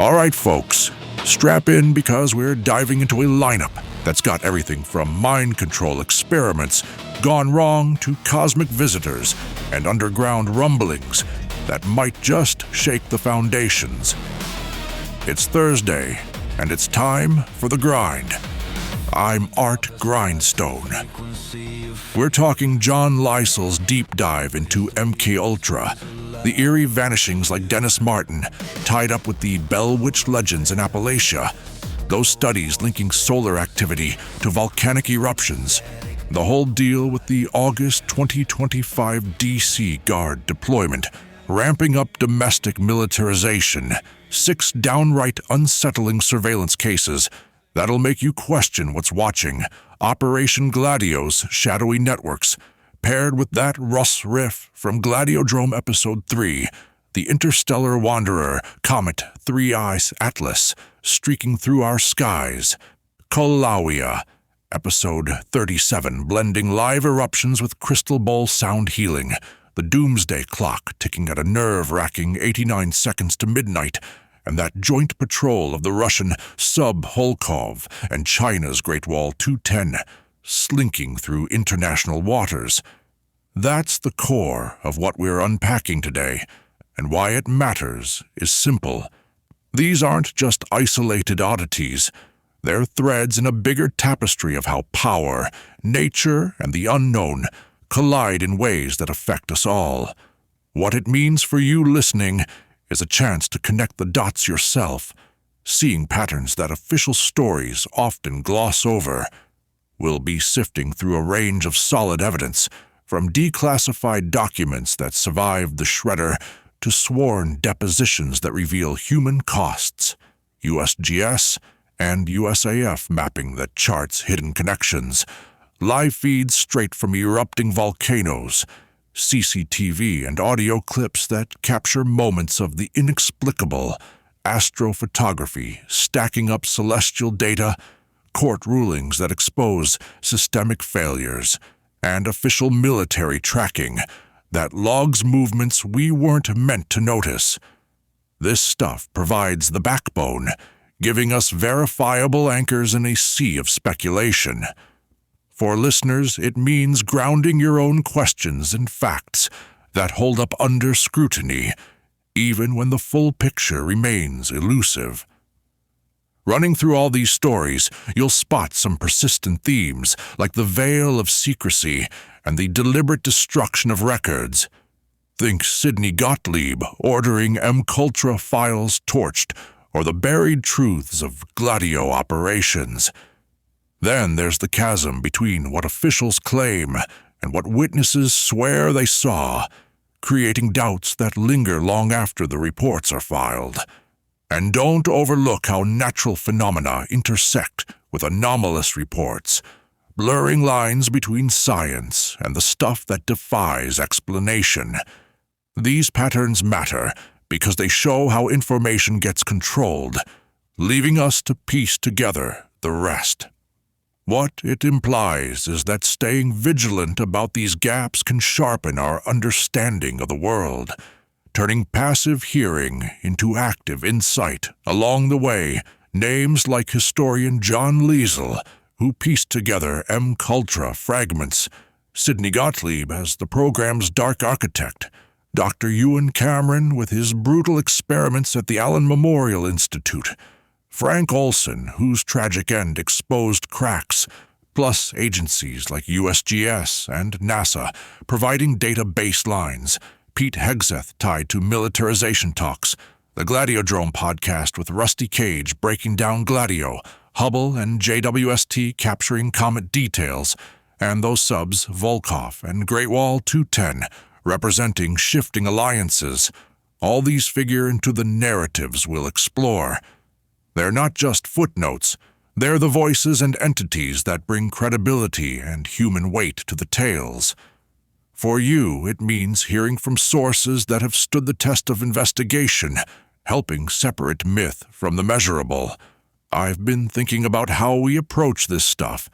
All right, folks, strap in because we're diving into a lineup that's got everything from mind control experiments gone wrong to cosmic visitors and underground rumblings that might just shake the foundations. It's Thursday, and it's time for The Grind. I'm Art Grindstone. We're talking John Lysel's deep dive into MKULTRA, the eerie vanishings like Dennis Martin, tied up with the Bell Witch legends in Appalachia, those studies linking solar activity to volcanic eruptions, the whole deal with the August 2025 DC Guard deployment, ramping up domestic militarization, 6 downright unsettling surveillance cases that'll make you question what's watching, Operation Gladio's shadowy networks, paired with that Russ riff from Gladiodrome Episode 3, the interstellar wanderer, Comet 3 Eyes Atlas, streaking through our skies, Kolawia, Episode 37, blending live eruptions with crystal bowl sound healing, the doomsday clock ticking at a nerve-wracking 89 seconds to midnight, and that joint patrol of the Russian Sub-Holkov and China's Great Wall 210, slinking through international waters. That's the core of what we're unpacking today, and why it matters is simple. These aren't just isolated oddities. They're threads in a bigger tapestry of how power, nature, and the unknown collide in ways that affect us all. What it means for you listening is a chance to connect the dots yourself, seeing patterns that official stories often gloss over. We'll be sifting through a range of solid evidence, from declassified documents that survived the shredder to sworn depositions that reveal human costs, USGS and USAF mapping that charts hidden connections, live feeds straight from erupting volcanoes, CCTV and audio clips that capture moments of the inexplicable, astrophotography stacking up celestial data, court rulings that expose systemic failures, and official military tracking that logs movements we weren't meant to notice. This stuff provides the backbone, giving us verifiable anchors in a sea of speculation. For listeners, it means grounding your own questions in facts that hold up under scrutiny, even when the full picture remains elusive. Running through all these stories, you'll spot some persistent themes, like the veil of secrecy and the deliberate destruction of records. Think Sidney Gottlieb ordering MKULTRA files torched, or the buried truths of Gladio operations. Then there's the chasm between what officials claim and what witnesses swear they saw, creating doubts that linger long after the reports are filed. And don't overlook how natural phenomena intersect with anomalous reports, blurring lines between science and the stuff that defies explanation. These patterns matter because they show how information gets controlled, leaving us to piece together the rest. What it implies is that staying vigilant about these gaps can sharpen our understanding of the world, turning passive hearing into active insight. Along the way, names like historian John Lysel, who pieced together MKULTRA fragments, Sidney Gottlieb as the program's dark architect, Dr. Ewan Cameron with his brutal experiments at the Allen Memorial Institute, Frank Olson, whose tragic end exposed cracks, plus agencies like USGS and NASA providing data baselines, Pete Hegseth tied to militarization talks, the Gladiodrome podcast with Rusty Cage breaking down Gladio, Hubble and JWST capturing comet details, and those subs Volkov and Great Wall 210 representing shifting alliances. All these figure into the narratives we'll explore. They're not just footnotes, they're the voices and entities that bring credibility and human weight to the tales. For you, it means hearing from sources that have stood the test of investigation, helping separate myth from the measurable. I've been thinking about how we approach this stuff,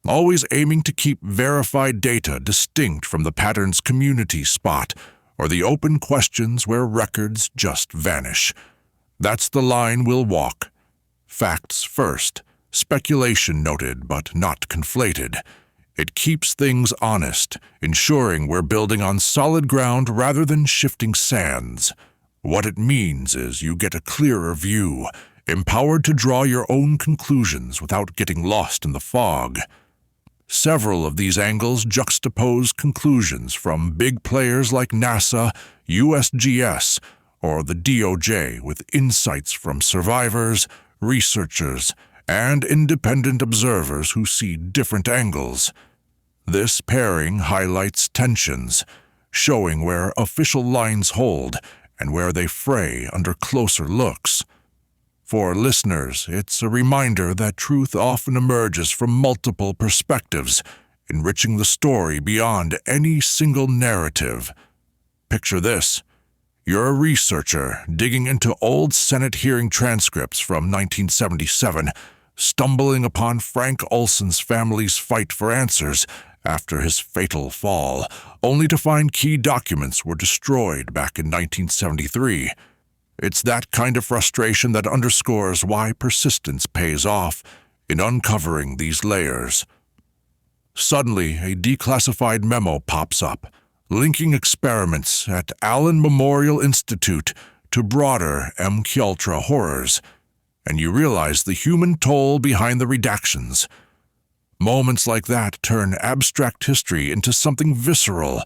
always aiming to keep verified data distinct from the pattern's community spot or the open questions where records just vanish. That's the line we'll walk. Facts first, speculation noted but not conflated. It keeps things honest, ensuring we're building on solid ground rather than shifting sands. What it means is you get a clearer view, empowered to draw your own conclusions without getting lost in the fog. Several of these angles juxtapose conclusions from big players like NASA, USGS, or the DOJ with insights from survivors, researchers, and independent observers who see different angles. This pairing highlights tensions, showing where official lines hold and where they fray under closer looks. For listeners, it's a reminder that truth often emerges from multiple perspectives, enriching the story beyond any single narrative. Picture this. You're a researcher digging into old Senate hearing transcripts from 1977, stumbling upon Frank Olson's family's fight for answers after his fatal fall, only to find key documents were destroyed back in 1973. It's that kind of frustration that underscores why persistence pays off in uncovering these layers. Suddenly, a declassified memo pops up, linking experiments at Allen Memorial Institute to broader MKULTRA horrors, and you realize the human toll behind the redactions. Moments like that turn abstract history into something visceral,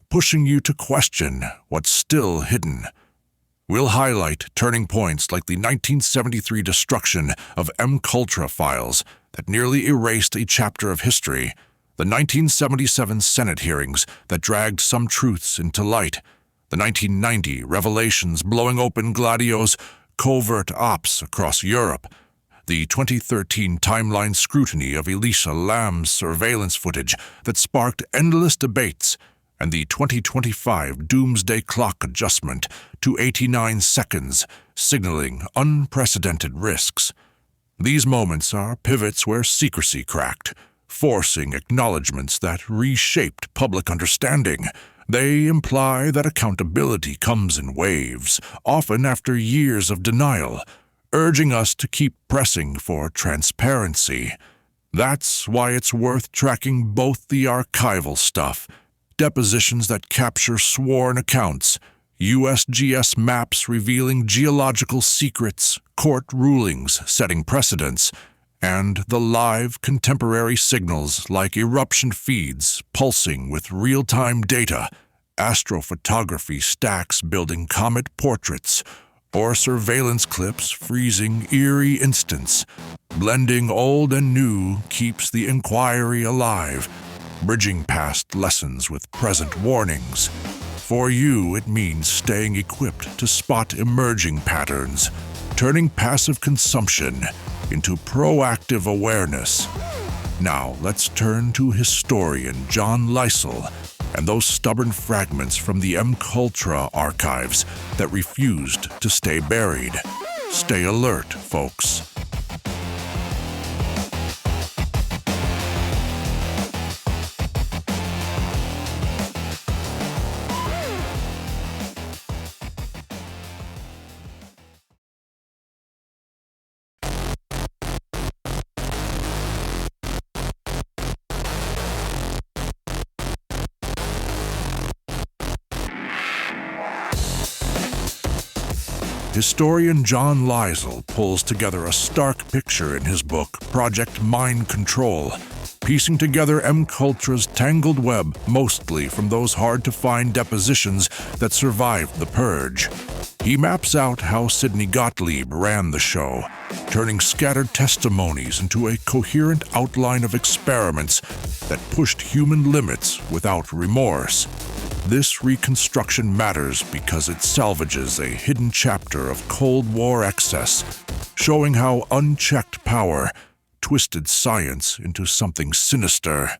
pushing you to question what's still hidden. We'll highlight turning points like the 1973 destruction of MKULTRA files that nearly erased a chapter of history, the 1977 Senate hearings that dragged some truths into light, the 1990 revelations blowing open Gladio's covert ops across Europe, the 2013 timeline scrutiny of Elisa Lam's surveillance footage that sparked endless debates, and the 2025 doomsday clock adjustment to 89 seconds, signaling unprecedented risks. These moments are pivots where secrecy cracked, forcing acknowledgments that reshaped public understanding. They imply that accountability comes in waves, often after years of denial, urging us to keep pressing for transparency. That's why it's worth tracking both the archival stuff, depositions that capture sworn accounts, USGS maps revealing geological secrets, court rulings setting precedents, and the live contemporary signals like eruption feeds pulsing with real-time data, astrophotography stacks building comet portraits, or surveillance clips freezing eerie instants. Blending old and new keeps the inquiry alive, bridging past lessons with present warnings. For you, it means staying equipped to spot emerging patterns, turning passive consumption into proactive awareness. Now, let's turn to historian John Lysel and those stubborn fragments from the MKULTRA archives that refused to stay buried. Stay alert, folks. Historian John Lysel pulls together a stark picture in his book, Project Mind Control, piecing together MKULTRA's tangled web mostly from those hard-to-find depositions that survived the purge. He maps out how Sidney Gottlieb ran the show, turning scattered testimonies into a coherent outline of experiments that pushed human limits without remorse. This reconstruction matters because it salvages a hidden chapter of Cold War excess, showing how unchecked power twisted science into something sinister.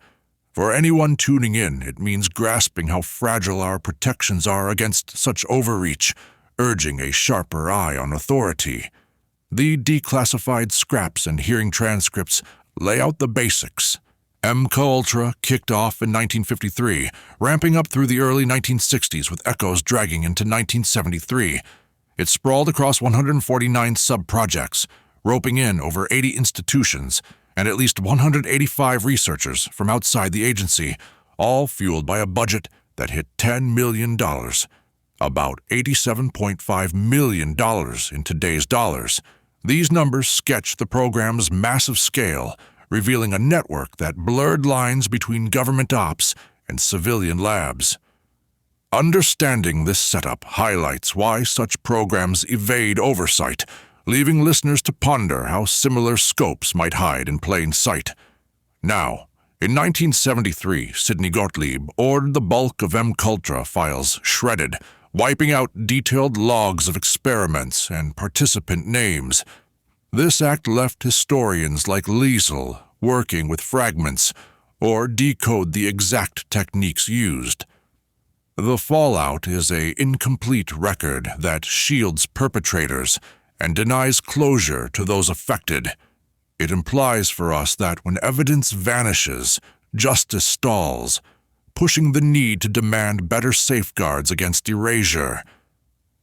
For anyone tuning in, it means grasping how fragile our protections are against such overreach, urging a sharper eye on authority. The declassified scraps and hearing transcripts lay out the basics. MKULTRA kicked off in 1953, ramping up through the early 1960s with echoes dragging into 1973. It sprawled across 149 sub-projects, roping in over 80 institutions and at least 185 researchers from outside the agency, all fueled by a budget that hit $10 million, about $87.5 million in today's dollars. These numbers sketch the program's massive scale, revealing a network that blurred lines between government ops and civilian labs. Understanding this setup highlights why such programs evade oversight, leaving listeners to ponder how similar scopes might hide in plain sight. Now, in 1973, Sidney Gottlieb ordered the bulk of MKULTRA files shredded, wiping out detailed logs of experiments and participant names. This act left historians like Liesel working with fragments or decode the exact techniques used. The fallout is an incomplete record that shields perpetrators and denies closure to those affected. It implies for us that when evidence vanishes, justice stalls, pushing the need to demand better safeguards against erasure.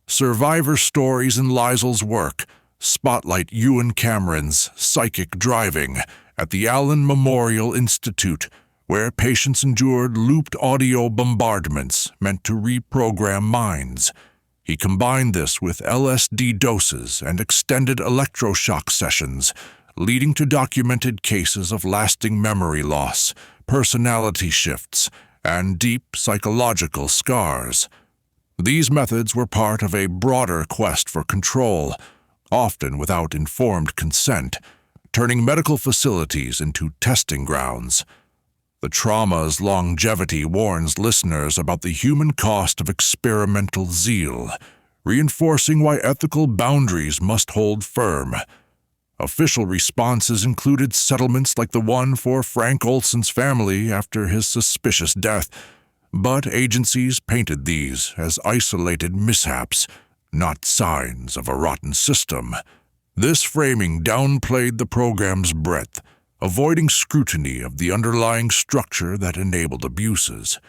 Survivor stories in Liesel's work spotlight Ewan Cameron's psychic driving at the Allen Memorial Institute, where patients endured looped audio bombardments meant to reprogram minds. He combined this with LSD doses and extended electroshock sessions, leading to documented cases of lasting memory loss, personality shifts, and deep psychological scars. These methods were part of a broader quest for control, often without informed consent, turning medical facilities into testing grounds. The trauma's longevity warns listeners about the human cost of experimental zeal, reinforcing why ethical boundaries must hold firm. Official responses included settlements like the one for Frank Olson's family after his suspicious death, but agencies painted these as isolated mishaps, not signs of a rotten system. This framing downplayed the program's breadth, avoiding scrutiny of the underlying structure that enabled abuses.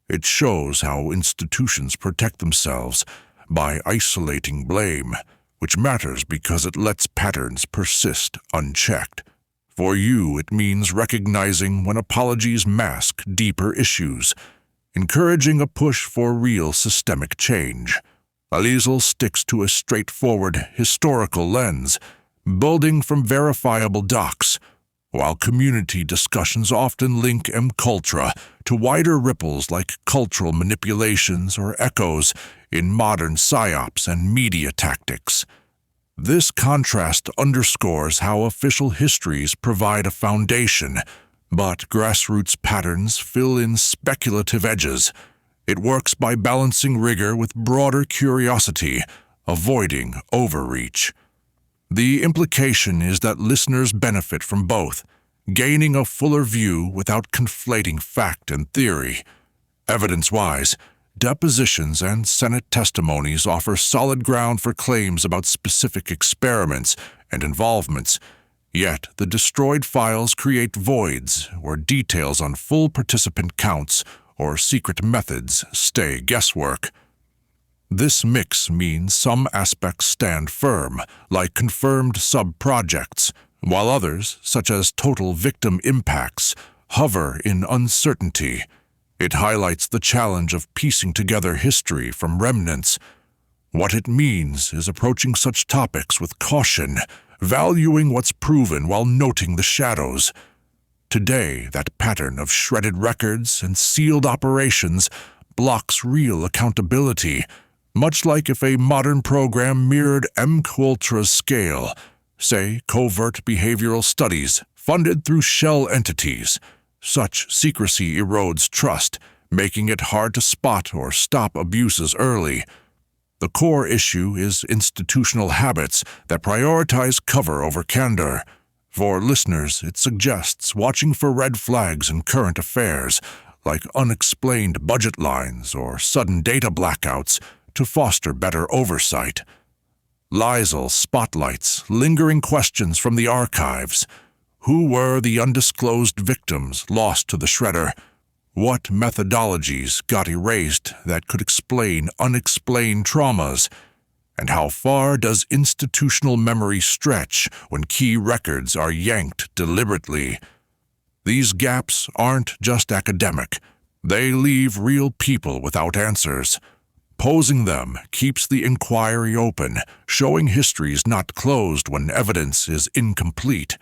It shows how institutions protect themselves by isolating blame, which matters because it lets patterns persist unchecked. For you, it means recognizing when apologies mask deeper issues, encouraging a push for real systemic change. Liesel sticks to a straightforward historical lens, building from verifiable docs, while community discussions often link MKULTRA to wider ripples like cultural manipulations or echoes in modern psyops and media tactics. This contrast underscores how official histories provide a foundation, but grassroots patterns fill in speculative edges. It works by balancing rigor with broader curiosity, avoiding overreach. The implication is that listeners benefit from both, gaining a fuller view without conflating fact and theory. Evidence-wise, depositions and Senate testimonies offer solid ground for claims about specific experiments and involvements, yet the destroyed files create voids where details on full participant counts or secret methods stay guesswork. This mix means some aspects stand firm, like confirmed sub-projects, while others, such as total victim impacts, hover in uncertainty. It highlights the challenge of piecing together history from remnants. What it means is approaching such topics with caution, valuing what's proven while noting the shadows. Today, that pattern of shredded records and sealed operations blocks real accountability, much like if a modern program mirrored MKULTRA's scale, say covert behavioral studies funded through shell entities. Such secrecy erodes trust, making it hard to spot or stop abuses early. The core issue is institutional habits that prioritize cover over candor. For listeners, it suggests watching for red flags in current affairs, like unexplained budget lines or sudden data blackouts, to foster better oversight. Liesel spotlights lingering questions from the archives. Who were the undisclosed victims lost to the shredder? What methodologies got erased that could explain unexplained traumas? And how far does institutional memory stretch when key records are yanked deliberately? These gaps aren't just academic. They leave real people without answers. Posing them keeps the inquiry open, showing history's not closed when evidence is incomplete.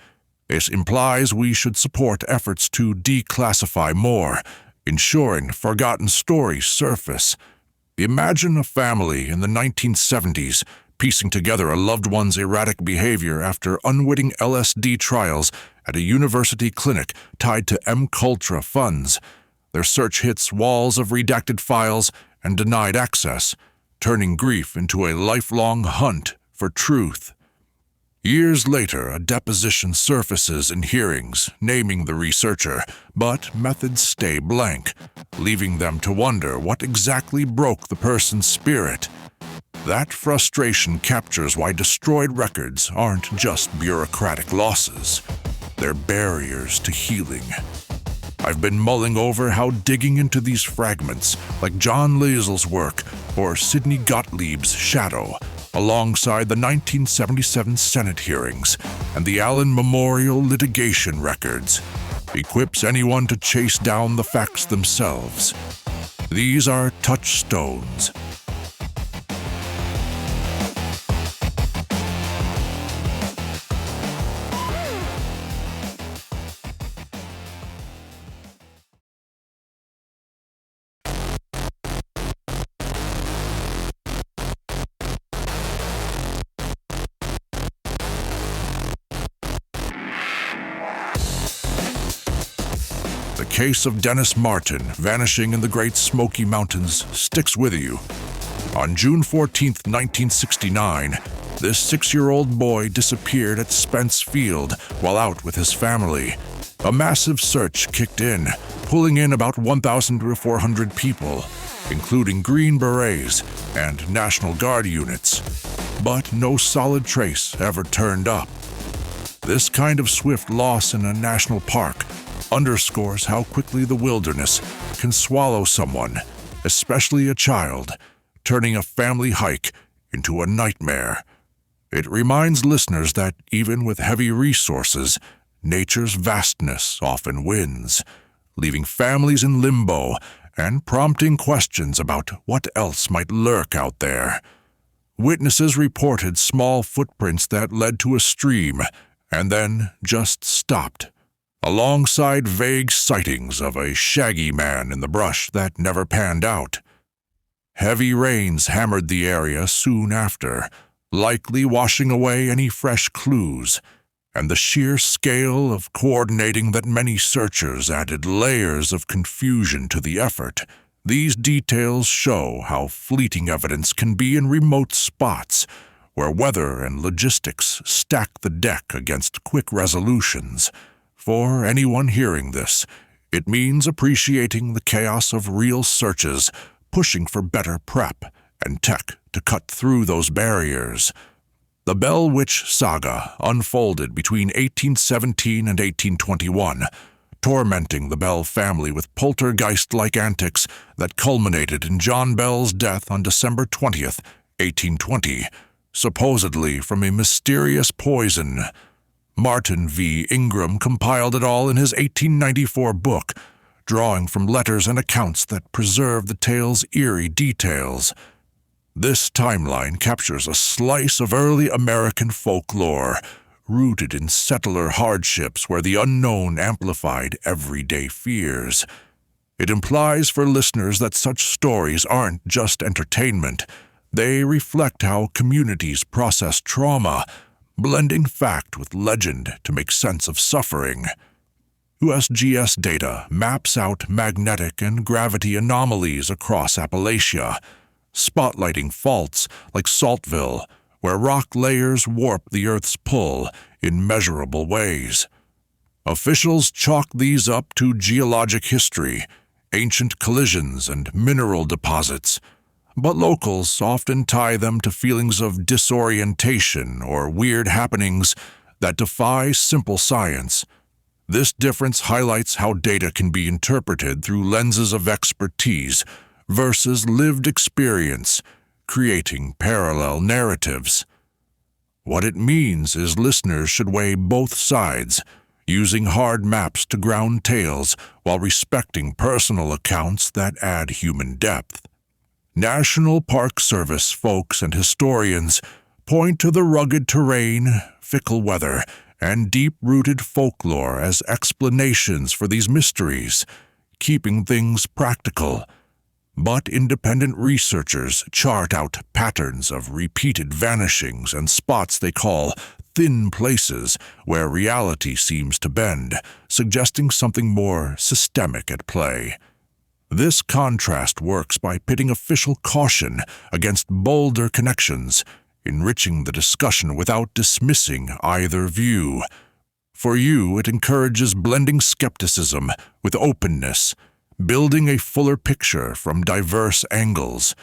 It implies we should support efforts to declassify more, ensuring forgotten stories surface. Imagine a family in the 1970s piecing together a loved one's erratic behavior after unwitting LSD trials at a university clinic tied to MKULTRA funds. Their search hits walls of redacted files and denied access, turning grief into a lifelong hunt for truth. Years later, a deposition surfaces in hearings, naming the researcher, but methods stay blank, leaving them to wonder what exactly broke the person's spirit. That frustration captures why destroyed records aren't just bureaucratic losses. They're barriers to healing. I've been mulling over how digging into these fragments, like John Liesel's work or Sidney Gottlieb's Shadow, alongside the 1977 Senate hearings and the Allen Memorial litigation records, equips anyone to chase down the facts themselves. These are touchstones. The case of Dennis Martin vanishing in the Great Smoky Mountains sticks with you. On June 14, 1969, this 6-year-old boy disappeared at Spence Field while out with his family. A massive search kicked in, pulling in about 1,400 people, including Green Berets and National Guard units. But no solid trace ever turned up. This kind of swift loss in a national park underscores how quickly the wilderness can swallow someone, especially a child, turning a family hike into a nightmare. It reminds listeners that even with heavy resources, nature's vastness often wins, leaving families in limbo and prompting questions about what else might lurk out there. Witnesses reported small footprints that led to a stream and then just stopped, alongside vague sightings of a shaggy man in the brush that never panned out. Heavy rains hammered the area soon after, likely washing away any fresh clues, and the sheer scale of coordinating that many searchers added layers of confusion to the effort. These details show how fleeting evidence can be in remote spots, where weather and logistics stack the deck against quick resolutions. For anyone hearing this, it means appreciating the chaos of real searches, pushing for better prep and tech to cut through those barriers. The Bell Witch saga unfolded between 1817 and 1821, tormenting the Bell family with poltergeist-like antics that culminated in John Bell's death on December 20th, 1820, supposedly from a mysterious poison. Martin V. Ingram compiled it all in his 1894 book, drawing from letters and accounts that preserve the tale's eerie details. This timeline captures a slice of early American folklore, rooted in settler hardships where the unknown amplified everyday fears. It implies for listeners that such stories aren't just entertainment. They reflect how communities process trauma, blending fact with legend to make sense of suffering. USGS data maps out magnetic and gravity anomalies across Appalachia, spotlighting faults like Saltville, where rock layers warp the Earth's pull in measurable ways. Officials chalk these up to geologic history, ancient collisions, and mineral deposits, but locals often tie them to feelings of disorientation or weird happenings that defy simple science. This difference highlights how data can be interpreted through lenses of expertise versus lived experience, creating parallel narratives. What it means is listeners should weigh both sides, using hard maps to ground tales while respecting personal accounts that add human depth. National Park Service folks and historians point to the rugged terrain, fickle weather, and deep-rooted folklore as explanations for these mysteries, keeping things practical. But independent researchers chart out patterns of repeated vanishings and spots they call thin places where reality seems to bend, suggesting something more systemic at play. This contrast works by pitting official caution against bolder connections, enriching the discussion without dismissing either view. For you, it encourages blending skepticism with openness, building a fuller picture from diverse angles.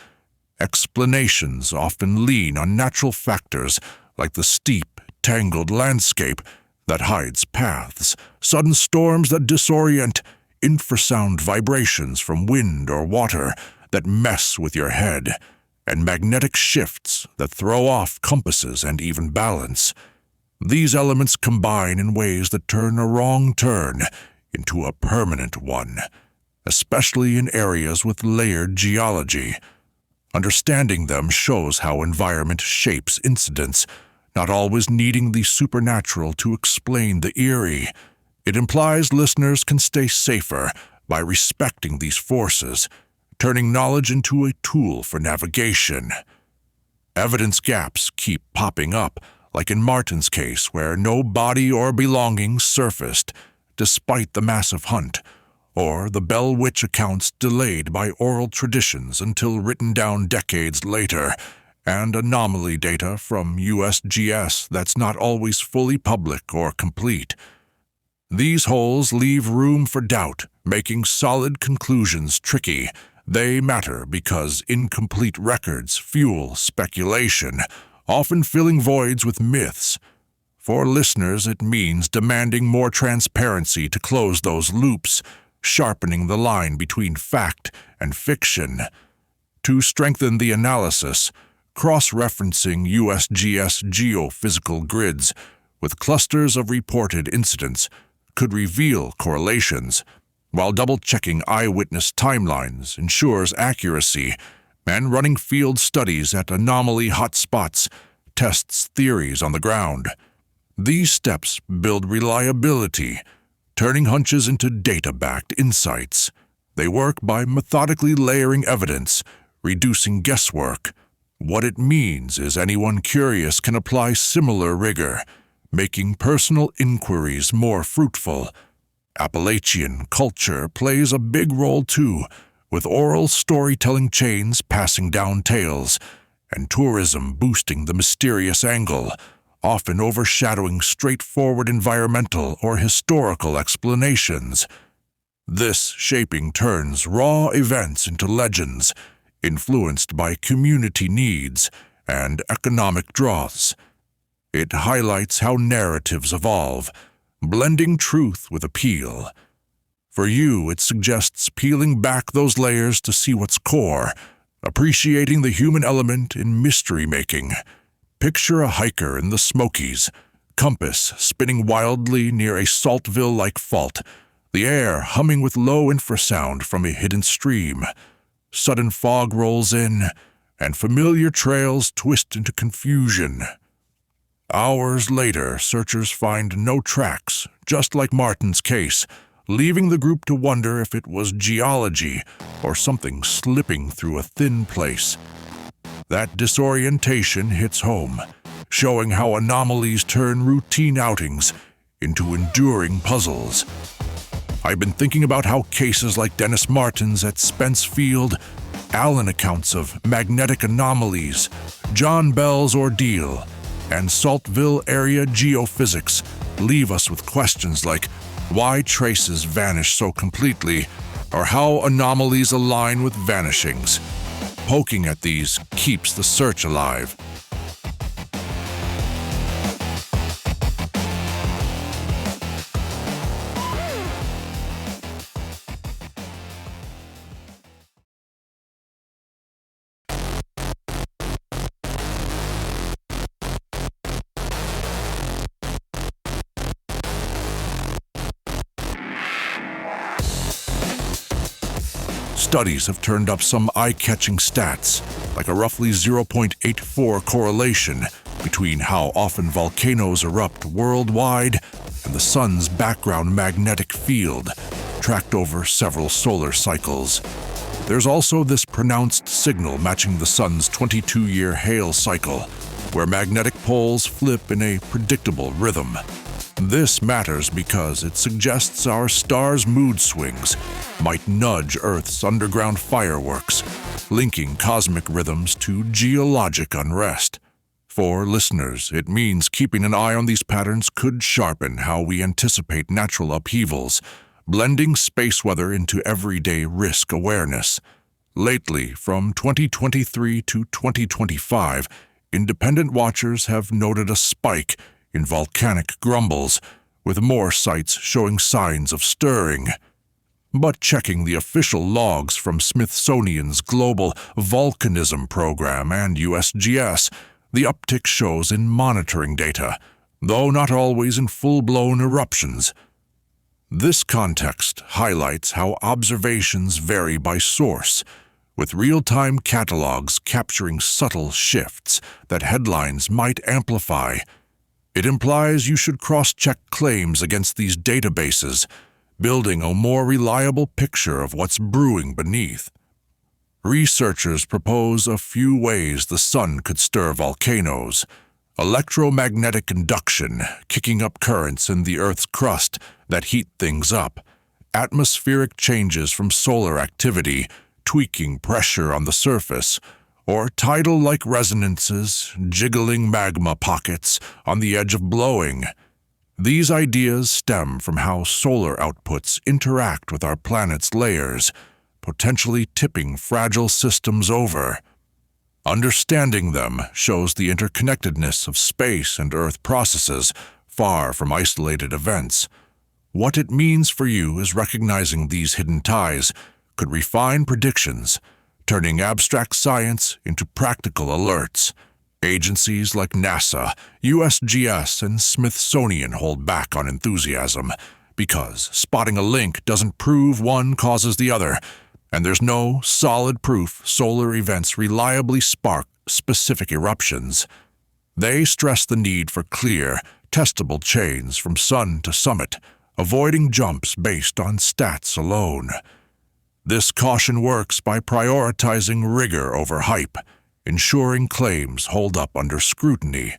Explanations often lean on natural factors like the steep, tangled landscape that hides paths, sudden storms that disorient, infrasound vibrations from wind or water that mess with your head, and magnetic shifts that throw off compasses and even balance. These elements combine in ways that turn a wrong turn into a permanent one, especially in areas with layered geology. Understanding them shows how environment shapes incidents, not always needing the supernatural to explain the eerie. It implies listeners can stay safer by respecting these forces, turning knowledge into a tool for navigation. Evidence gaps keep popping up, like in Martin's case, where no body or belongings surfaced, despite the massive hunt, or the Bell Witch accounts delayed by oral traditions until written down decades later, and anomaly data from USGS that's not always fully public or complete. These holes leave room for doubt, making solid conclusions tricky. They matter because incomplete records fuel speculation, often filling voids with myths. For listeners, it means demanding more transparency to close those loops, sharpening the line between fact and fiction. To strengthen the analysis, cross-referencing USGS geophysical grids with clusters of reported incidents could reveal correlations, while double-checking eyewitness timelines ensures accuracy, and running field studies at anomaly hotspots tests theories on the ground. These steps build reliability, turning hunches into data-backed insights. They work by methodically layering evidence, reducing guesswork. What it means is anyone curious can apply similar rigor, making personal inquiries more fruitful. Appalachian culture plays a big role too, with oral storytelling chains passing down tales, and tourism boosting the mysterious angle, often overshadowing straightforward environmental or historical explanations. This shaping turns raw events into legends, influenced by community needs and economic draws. It highlights how narratives evolve, blending truth with appeal. For you, it suggests peeling back those layers to see what's core, appreciating the human element in mystery-making. Picture a hiker in the Smokies, compass spinning wildly near a Saltville-like fault, the air humming with low infrasound from a hidden stream. Sudden fog rolls in, and familiar trails twist into confusion. Hours later, searchers find no tracks, just like Martin's case, leaving the group to wonder if it was geology or something slipping through a thin place. That disorientation hits home, showing how anomalies turn routine outings into enduring puzzles. I've been thinking about how cases like Dennis Martin's at Spence Field, Allen accounts of magnetic anomalies, John Bell's ordeal, and Saltville area geophysics leave us with questions like why traces vanish so completely, or how anomalies align with vanishings. Poking at these keeps the search alive. Studies have turned up some eye-catching stats, like a roughly 0.84 correlation between how often volcanoes erupt worldwide and the sun's background magnetic field, tracked over several solar cycles. There's also this pronounced signal matching the sun's 22-year hail cycle, where magnetic poles flip in a predictable rhythm. This matters because it suggests our star's mood swings might nudge Earth's underground fireworks, linking cosmic rhythms to geologic unrest. For listeners, it means keeping an eye on these patterns could sharpen how we anticipate natural upheavals, blending space weather into everyday risk awareness. Lately, from 2023 to 2025, independent watchers have noted a spike in volcanic grumbles, with more sites showing signs of stirring. But checking the official logs from Smithsonian's Global Volcanism Program and USGS, the uptick shows in monitoring data, though not always in full-blown eruptions. This context highlights how observations vary by source, with real-time catalogs capturing subtle shifts that headlines might amplify. It implies you should cross-check claims against these databases, building a more reliable picture of what's brewing beneath. Researchers propose a few ways the sun could stir volcanoes: electromagnetic induction, kicking up currents in the Earth's crust that heat things up; atmospheric changes from solar activity, tweaking pressure on the surface; or tidal-like resonances, jiggling magma pockets on the edge of blowing. These ideas stem from how solar outputs interact with our planet's layers, potentially tipping fragile systems over. Understanding them shows the interconnectedness of space and Earth processes, far from isolated events. What it means for you is recognizing these hidden ties could refine predictions, turning abstract science into practical alerts. Agencies like NASA, USGS, and Smithsonian hold back on enthusiasm, because spotting a link doesn't prove one causes the other, and there's no solid proof solar events reliably spark specific eruptions. They stress the need for clear, testable chains from sun to summit, avoiding jumps based on stats alone. This caution works by prioritizing rigor over hype, ensuring claims hold up under scrutiny.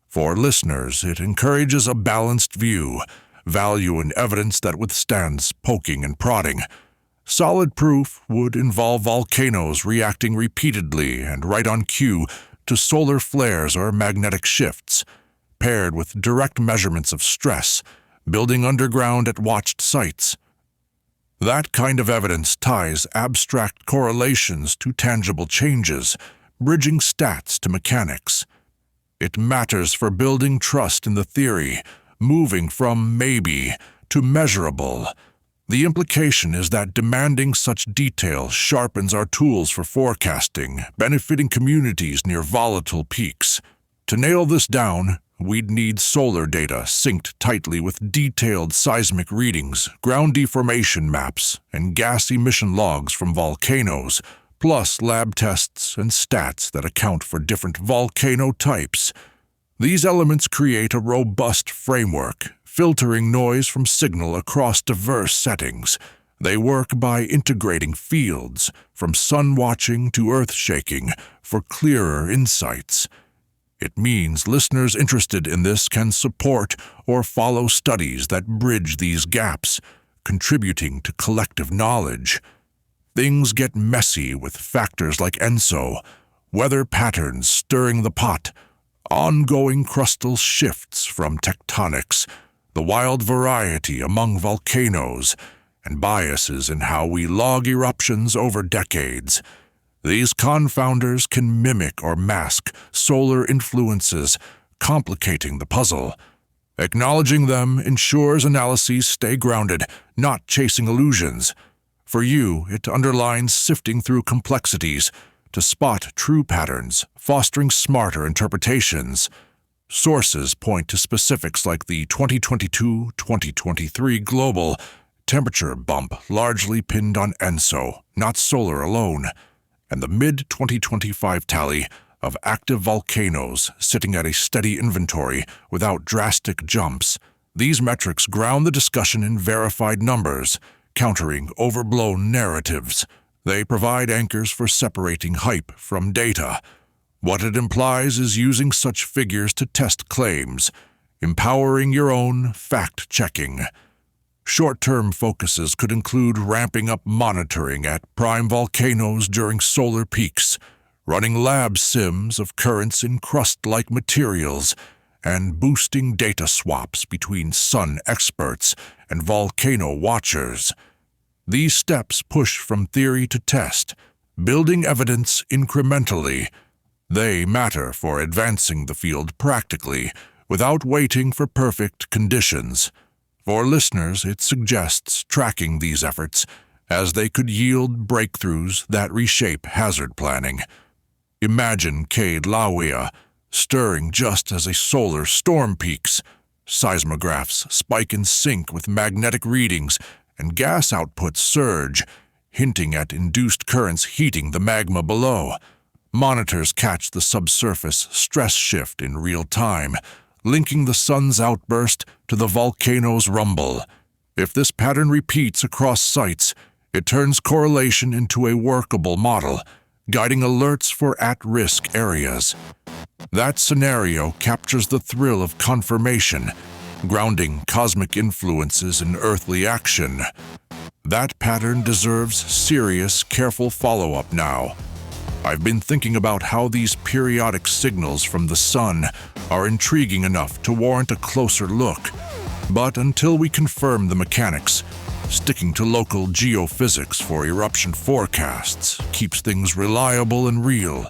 For listeners, it encourages a balanced view, value in evidence that withstands poking and prodding. Solid proof would involve volcanoes reacting repeatedly and right on cue to solar flares or magnetic shifts, paired with direct measurements of stress, building underground at watched sites. That kind of evidence ties abstract correlations to tangible changes, bridging stats to mechanics. It matters for building trust in the theory, moving from maybe to measurable. The implication is that demanding such detail sharpens our tools for forecasting, benefiting communities near volatile peaks. To nail this down, we'd need solar data synced tightly with detailed seismic readings, ground deformation maps, and gas emission logs from volcanoes, plus lab tests and stats that account for different volcano types. These elements create a robust framework, filtering noise from signal across diverse settings. They work by integrating fields, from sun watching to earth shaking, for clearer insights. It means listeners interested in this can support or follow studies that bridge these gaps, contributing to collective knowledge. Things get messy with factors like ENSO, weather patterns stirring the pot, ongoing crustal shifts from tectonics, the wild variety among volcanoes, and biases in how we log eruptions over decades. These confounders can mimic or mask solar influences, complicating the puzzle. Acknowledging them ensures analyses stay grounded, not chasing illusions. For you, it underlines sifting through complexities to spot true patterns, fostering smarter interpretations. Sources point to specifics like the 2022-2023 global temperature bump largely pinned on ENSO, not solar alone, and the mid-2025 tally of active volcanoes sitting at a steady inventory without drastic jumps. These metrics ground the discussion in verified numbers, countering overblown narratives. They provide anchors for separating hype from data. What it implies is using such figures to test claims, empowering your own fact-checking. Short-term focuses could include ramping up monitoring at prime volcanoes during solar peaks, running lab sims of currents in crust-like materials, and boosting data swaps between sun experts and volcano watchers. These steps push from theory to test, building evidence incrementally. They matter for advancing the field practically, without waiting for perfect conditions. For listeners, it suggests tracking these efforts, as they could yield breakthroughs that reshape hazard planning. Imagine Cade Lawia stirring just as a solar storm peaks. Seismographs spike in sync with magnetic readings, and gas outputs surge, hinting at induced currents heating the magma below. Monitors catch the subsurface stress shift in real time, linking the sun's outburst to the volcano's rumble. If this pattern repeats across sites, it turns correlation into a workable model, guiding alerts for at-risk areas. That scenario captures the thrill of confirmation, grounding cosmic influences in earthly action. That pattern deserves serious, careful follow-up now. I've been thinking about how these periodic signals from the sun are intriguing enough to warrant a closer look. But until we confirm the mechanics, sticking to local geophysics for eruption forecasts keeps things reliable and real.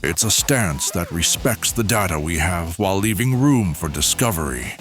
It's a stance that respects the data we have while leaving room for discovery.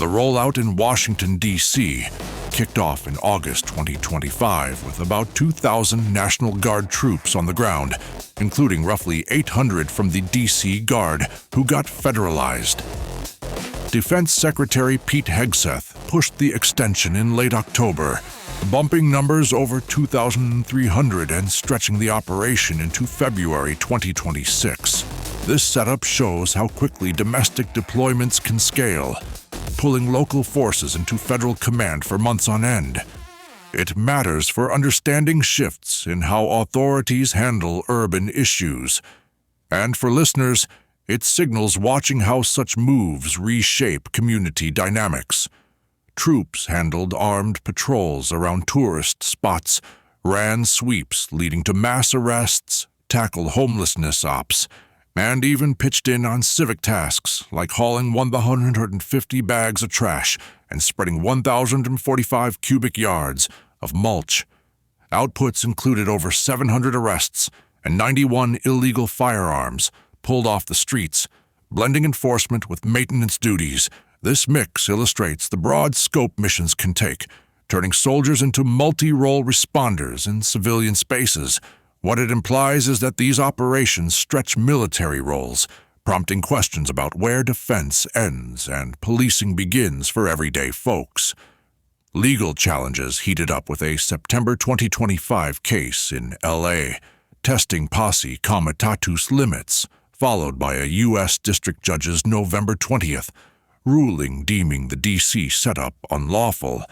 The rollout in Washington, D.C. kicked off in August 2025 with about 2,000 National Guard troops on the ground, including roughly 800 from the D.C. Guard, who got federalized. Defense Secretary Pete Hegseth pushed the extension in late October, bumping numbers over 2,300 and stretching the operation into February 2026. This setup shows how quickly domestic deployments can scale, pulling local forces into federal command for months on end. It matters for understanding shifts in how authorities handle urban issues. And for listeners, it signals watching how such moves reshape community dynamics. Troops handled armed patrols around tourist spots, ran sweeps leading to mass arrests, tackled homelessness ops, and even pitched in on civic tasks like hauling 150 bags of trash and spreading 1,045 cubic yards of mulch. Outputs included over 700 arrests and 91 illegal firearms pulled off the streets, blending enforcement with maintenance duties. This mix illustrates the broad scope missions can take, turning soldiers into multi-role responders in civilian spaces. What it implies is that these operations stretch military roles, prompting questions about where defense ends and policing begins for everyday folks. Legal challenges heated up with a September 2025 case in L.A., testing posse comitatus limits, followed by a U.S. District Judge's November 20th ruling deeming the D.C. setup unlawful,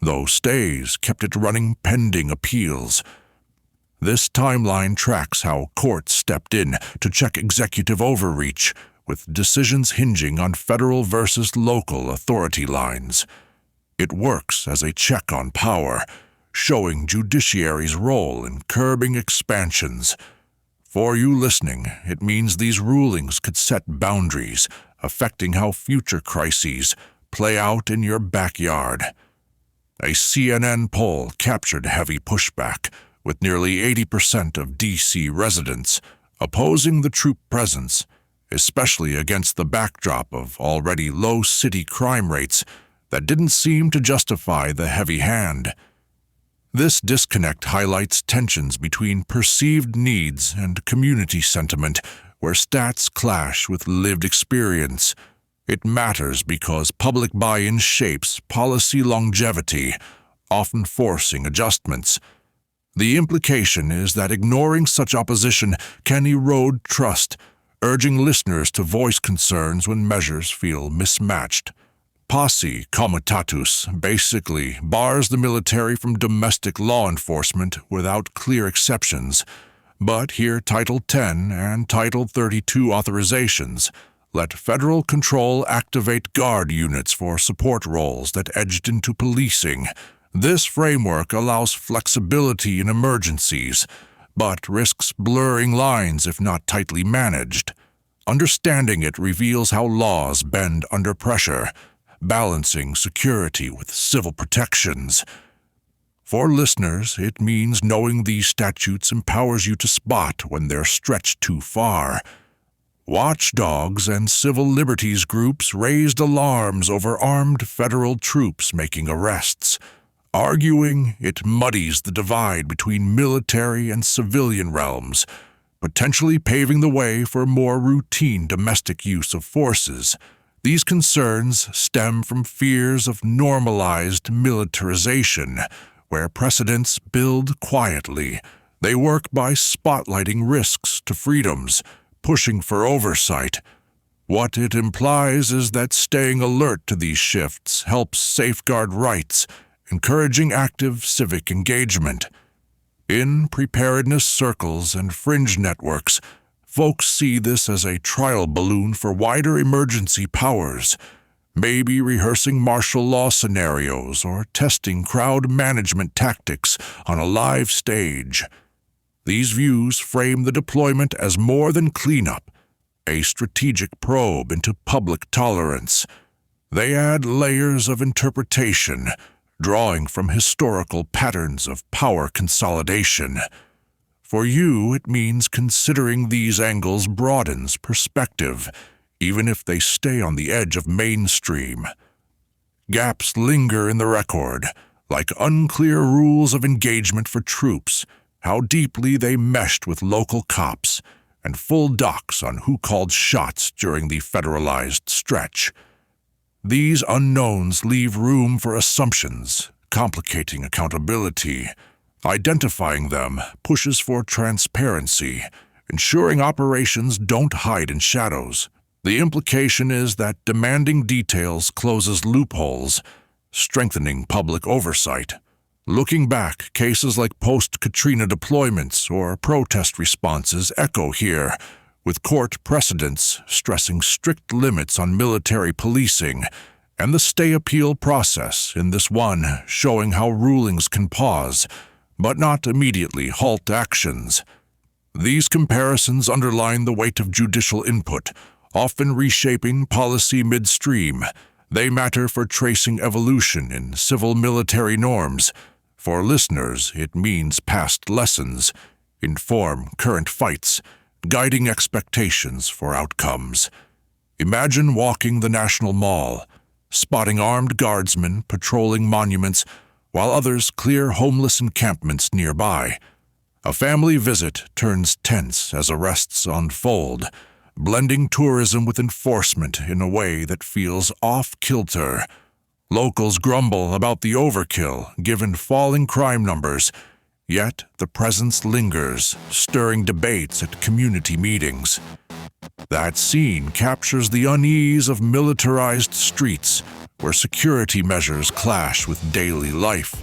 though stays kept it running pending appeals. This timeline tracks how courts stepped in to check executive overreach, with decisions hinging on federal versus local authority lines. It works as a check on power, showing judiciary's role in curbing expansions. For you listening, it means these rulings could set boundaries, affecting how future crises play out in your backyard. A CNN poll captured heavy pushback, with nearly 80% of D.C. residents opposing the troop presence, especially against the backdrop of already low city crime rates that didn't seem to justify the heavy hand. This disconnect highlights tensions between perceived needs and community sentiment, where stats clash with lived experience. It matters because public buy-in shapes policy longevity, often forcing adjustments. The implication is that ignoring such opposition can erode trust, urging listeners to voice concerns when measures feel mismatched. Posse comitatus basically bars the military from domestic law enforcement without clear exceptions, but here Title 10 and Title 32 authorizations let federal control activate guard units for support roles that edged into policing. This framework allows flexibility in emergencies, but risks blurring lines if not tightly managed. Understanding it reveals how laws bend under pressure, balancing security with civil protections. For listeners, it means knowing these statutes empowers you to spot when they're stretched too far. Watchdogs and civil liberties groups raised alarms over armed federal troops making arrests, arguing it muddies the divide between military and civilian realms, potentially paving the way for more routine domestic use of forces. These concerns stem from fears of normalized militarization, where precedents build quietly. They work by spotlighting risks to freedoms, pushing for oversight. What it implies is that staying alert to these shifts helps safeguard rights, encouraging active civic engagement. In preparedness circles and fringe networks, folks see this as a trial balloon for wider emergency powers, maybe rehearsing martial law scenarios or testing crowd management tactics on a live stage. These views frame the deployment as more than cleanup, a strategic probe into public tolerance. They add layers of interpretation, drawing from historical patterns of power consolidation. For you, it means considering these angles broadens perspective, even if they stay on the edge of mainstream. Gaps linger in the record, like unclear rules of engagement for troops, how deeply they meshed with local cops, and full docs on who called shots during the federalized stretch. These unknowns leave room for assumptions, complicating accountability. Identifying them pushes for transparency, ensuring operations don't hide in shadows. The implication is that demanding details closes loopholes, strengthening public oversight. Looking back, cases like post-Katrina deployments or protest responses echo here, with court precedents stressing strict limits on military policing, and the stay appeal process in this one showing how rulings can pause, but not immediately halt actions. These comparisons underline the weight of judicial input, often reshaping policy midstream. They matter for tracing evolution in civil-military norms. For listeners, it means past lessons, inform current fights, guiding expectations for outcomes. Imagine walking the National Mall, spotting armed guardsmen patrolling monuments while others clear homeless encampments nearby. A family visit turns tense as arrests unfold, blending tourism with enforcement in a way that feels off-kilter. Locals grumble about the overkill given falling crime numbers, yet the presence lingers, stirring debates at community meetings. That scene captures the unease of militarized streets, where security measures clash with daily life.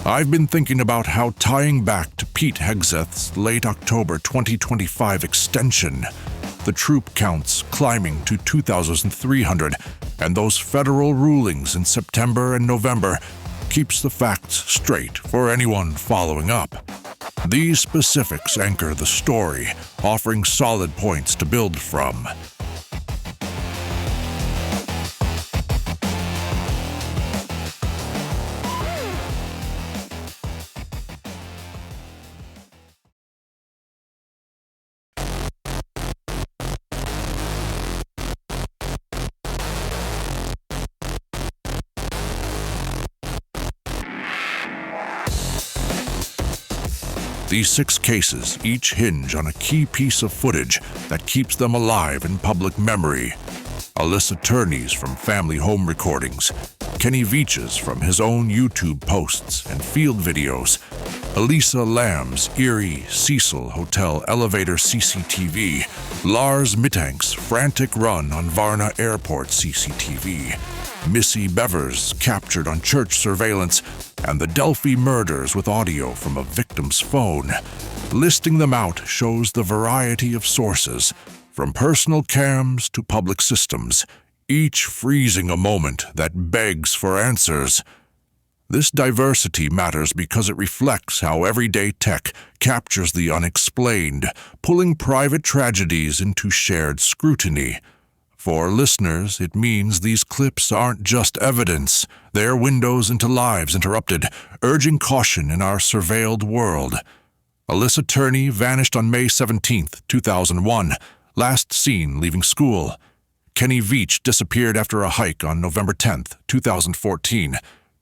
I've been thinking about how tying back to Pete Hegseth's late October 2025 extension, the troop counts climbing to 2,300, and those federal rulings in September and November keeps the facts straight for anyone following up. These specifics anchor the story, offering solid points to build from. These 6 cases each hinge on a key piece of footage that keeps them alive in public memory. Alyssa Turney's from family home recordings, Kenny Veach's from his own YouTube posts and field videos, Elisa Lamb's eerie Cecil Hotel elevator CCTV, Lars Mittank's frantic run on Varna Airport CCTV, Missy Bevers captured on church surveillance, and the Delphi murders with audio from a victim's phone. Listing them out shows the variety of sources, from personal cams to public systems, each freezing a moment that begs for answers. This diversity matters because it reflects how everyday tech captures the unexplained, pulling private tragedies into shared scrutiny. For listeners, it means these clips aren't just evidence, they're windows into lives interrupted, urging caution in our surveilled world. Alyssa Turney vanished on May 17, 2001, last seen leaving school. Kenny Veach disappeared after a hike on November 10, 2014.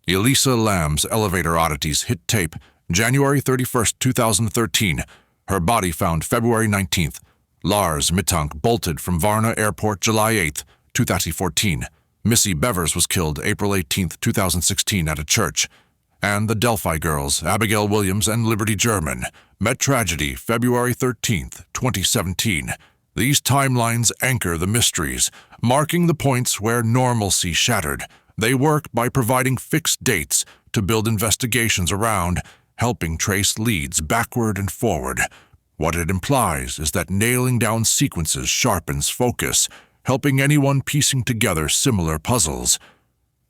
Elisa Lamb's elevator oddities hit tape January 31, 2013. Her body found February 19th. Lars Mittank bolted from Varna Airport July 8, 2014. Missy Bevers was killed April 18, 2016 at a church. And the Delphi girls, Abigail Williams and Liberty German, met tragedy February 13, 2017. These timelines anchor the mysteries, marking the points where normalcy shattered. They work by providing fixed dates to build investigations around, helping trace leads backward and forward. What it implies is that nailing down sequences sharpens focus, helping anyone piecing together similar puzzles.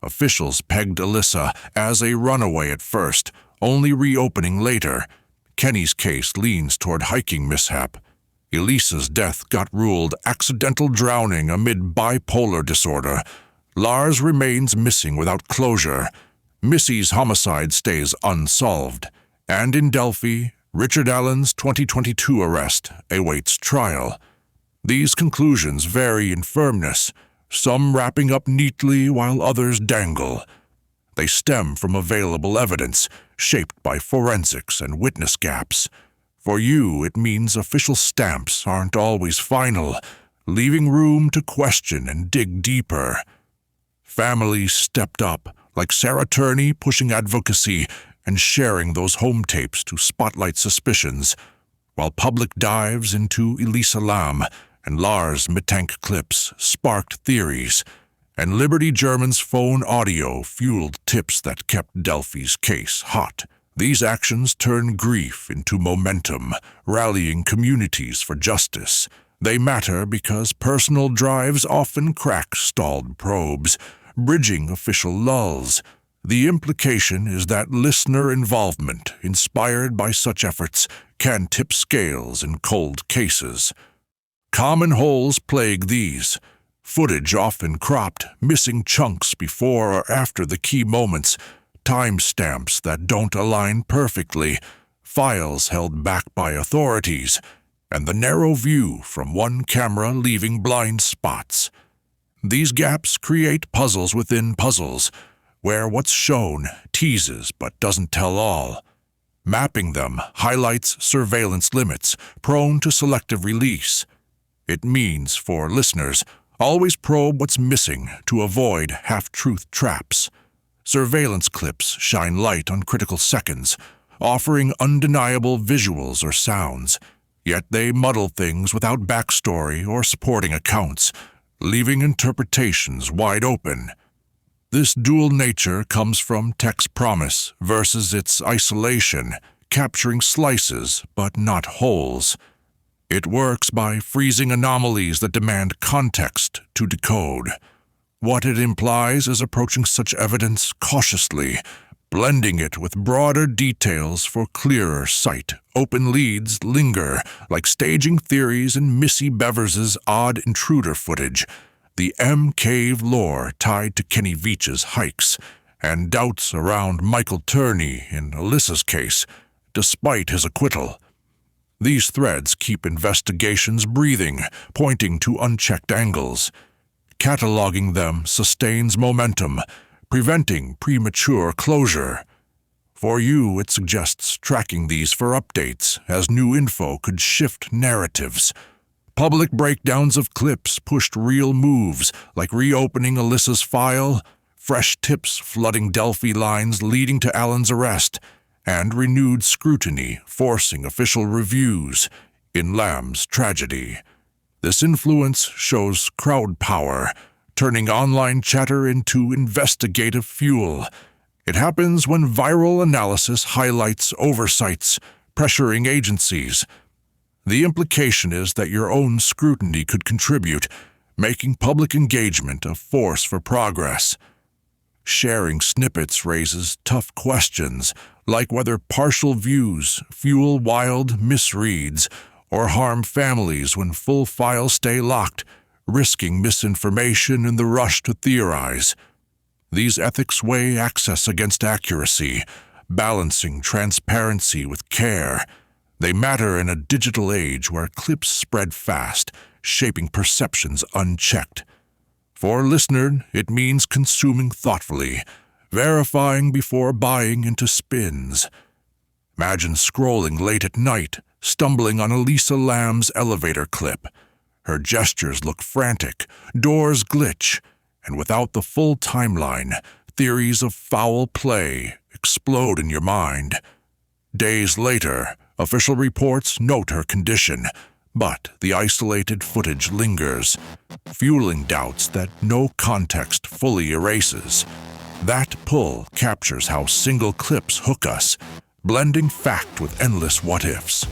Officials pegged Alyssa as a runaway at first, only reopening later. Kenny's case leans toward hiking mishap. Elisa's death got ruled accidental drowning amid bipolar disorder. Lars remains missing without closure. Missy's homicide stays unsolved. And in Delphi, Richard Allen's 2022 arrest awaits trial. These conclusions vary in firmness, some wrapping up neatly while others dangle. They stem from available evidence, shaped by forensics and witness gaps. For you, it means official stamps aren't always final, leaving room to question and dig deeper. Families stepped up, like Sarah Turney pushing advocacy and sharing those home tapes to spotlight suspicions, while public dives into Elisa Lam and Lars Mittank clips sparked theories, and Liberty German's phone audio fueled tips that kept Delphi's case hot. These actions turn grief into momentum, rallying communities for justice. They matter because personal drives often crack stalled probes, bridging official lulls. The implication is that listener involvement, inspired by such efforts, can tip scales in cold cases. Common holes plague these. Footage often cropped, missing chunks before or after the key moments, timestamps that don't align perfectly, files held back by authorities, and the narrow view from one camera leaving blind spots. These gaps create puzzles within puzzles, where what's shown teases but doesn't tell all. Mapping them highlights surveillance limits, prone to selective release. It means, for listeners, always probe what's missing to avoid half-truth traps. Surveillance clips shine light on critical seconds, offering undeniable visuals or sounds, yet they muddle things without backstory or supporting accounts, leaving interpretations wide open. This dual nature comes from tech's promise versus its isolation, capturing slices but not wholes. It works by freezing anomalies that demand context to decode. What it implies is approaching such evidence cautiously, blending it with broader details for clearer sight. Open leads linger, like staging theories in Missy Bevers's odd intruder footage, the M-Cave lore tied to Kenny Veach's hikes, and doubts around Michael Turney in Alyssa's case, despite his acquittal. These threads keep investigations breathing, pointing to unchecked angles. Cataloging them sustains momentum, preventing premature closure. For you, it suggests tracking these for updates, as new info could shift narratives. Public breakdowns of clips pushed real moves, like reopening Alyssa's file, fresh tips flooding Delphi lines leading to Alan's arrest, and renewed scrutiny forcing official reviews in Lamb's tragedy. This influence shows crowd power, turning online chatter into investigative fuel. It happens when viral analysis highlights oversights, pressuring agencies. The implication is that your own scrutiny could contribute, making public engagement a force for progress. Sharing snippets raises tough questions, like whether partial views fuel wild misreads or harm families when full files stay locked, risking misinformation in the rush to theorize. These ethics weigh access against accuracy, balancing transparency with care. They matter in a digital age where clips spread fast, shaping perceptions unchecked. For a listener, it means consuming thoughtfully, verifying before buying into spins. Imagine scrolling late at night, stumbling on Elisa Lamb's elevator clip. Her gestures look frantic, doors glitch, and without the full timeline, theories of foul play explode in your mind. Days later, official reports note her condition, but the isolated footage lingers, fueling doubts that no context fully erases. That pull captures how single clips hook us, blending fact with endless what-ifs.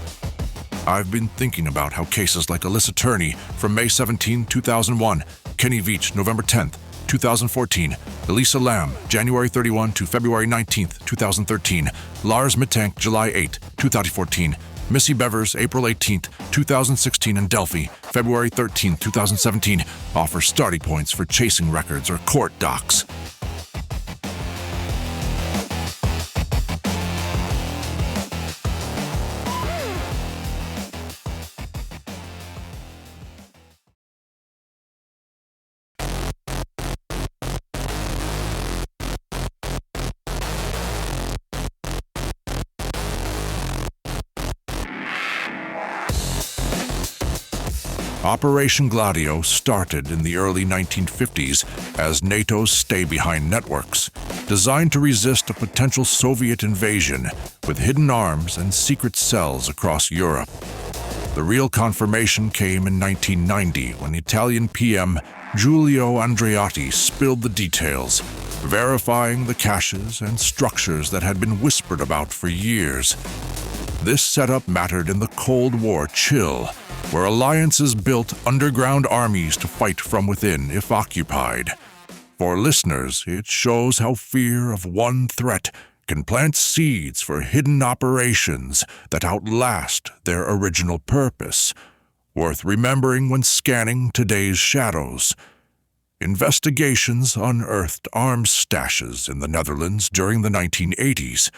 I've been thinking about how cases like Alyssa Turney from May 17, 2001, Kenny Veach, November 10, 2014, Elisa Lam, January 31 to February 19, 2013, Lars Mittank, July 8, 2014, Missy Bevers, April 18, 2016, and Delphi, February 13, 2017, offer starting points for chasing records or court docs. Operation Gladio started in the early 1950s as NATO's stay-behind networks, designed to resist a potential Soviet invasion with hidden arms and secret cells across Europe. The real confirmation came in 1990 when Italian PM Giulio Andreotti spilled the details, verifying the caches and structures that had been whispered about for years. This setup mattered in the Cold War chill, where alliances built underground armies to fight from within if occupied. For listeners, it shows how fear of one threat can plant seeds for hidden operations that outlast their original purpose, worth remembering when scanning today's shadows. Investigations unearthed arms stashes in the Netherlands during the 1980s,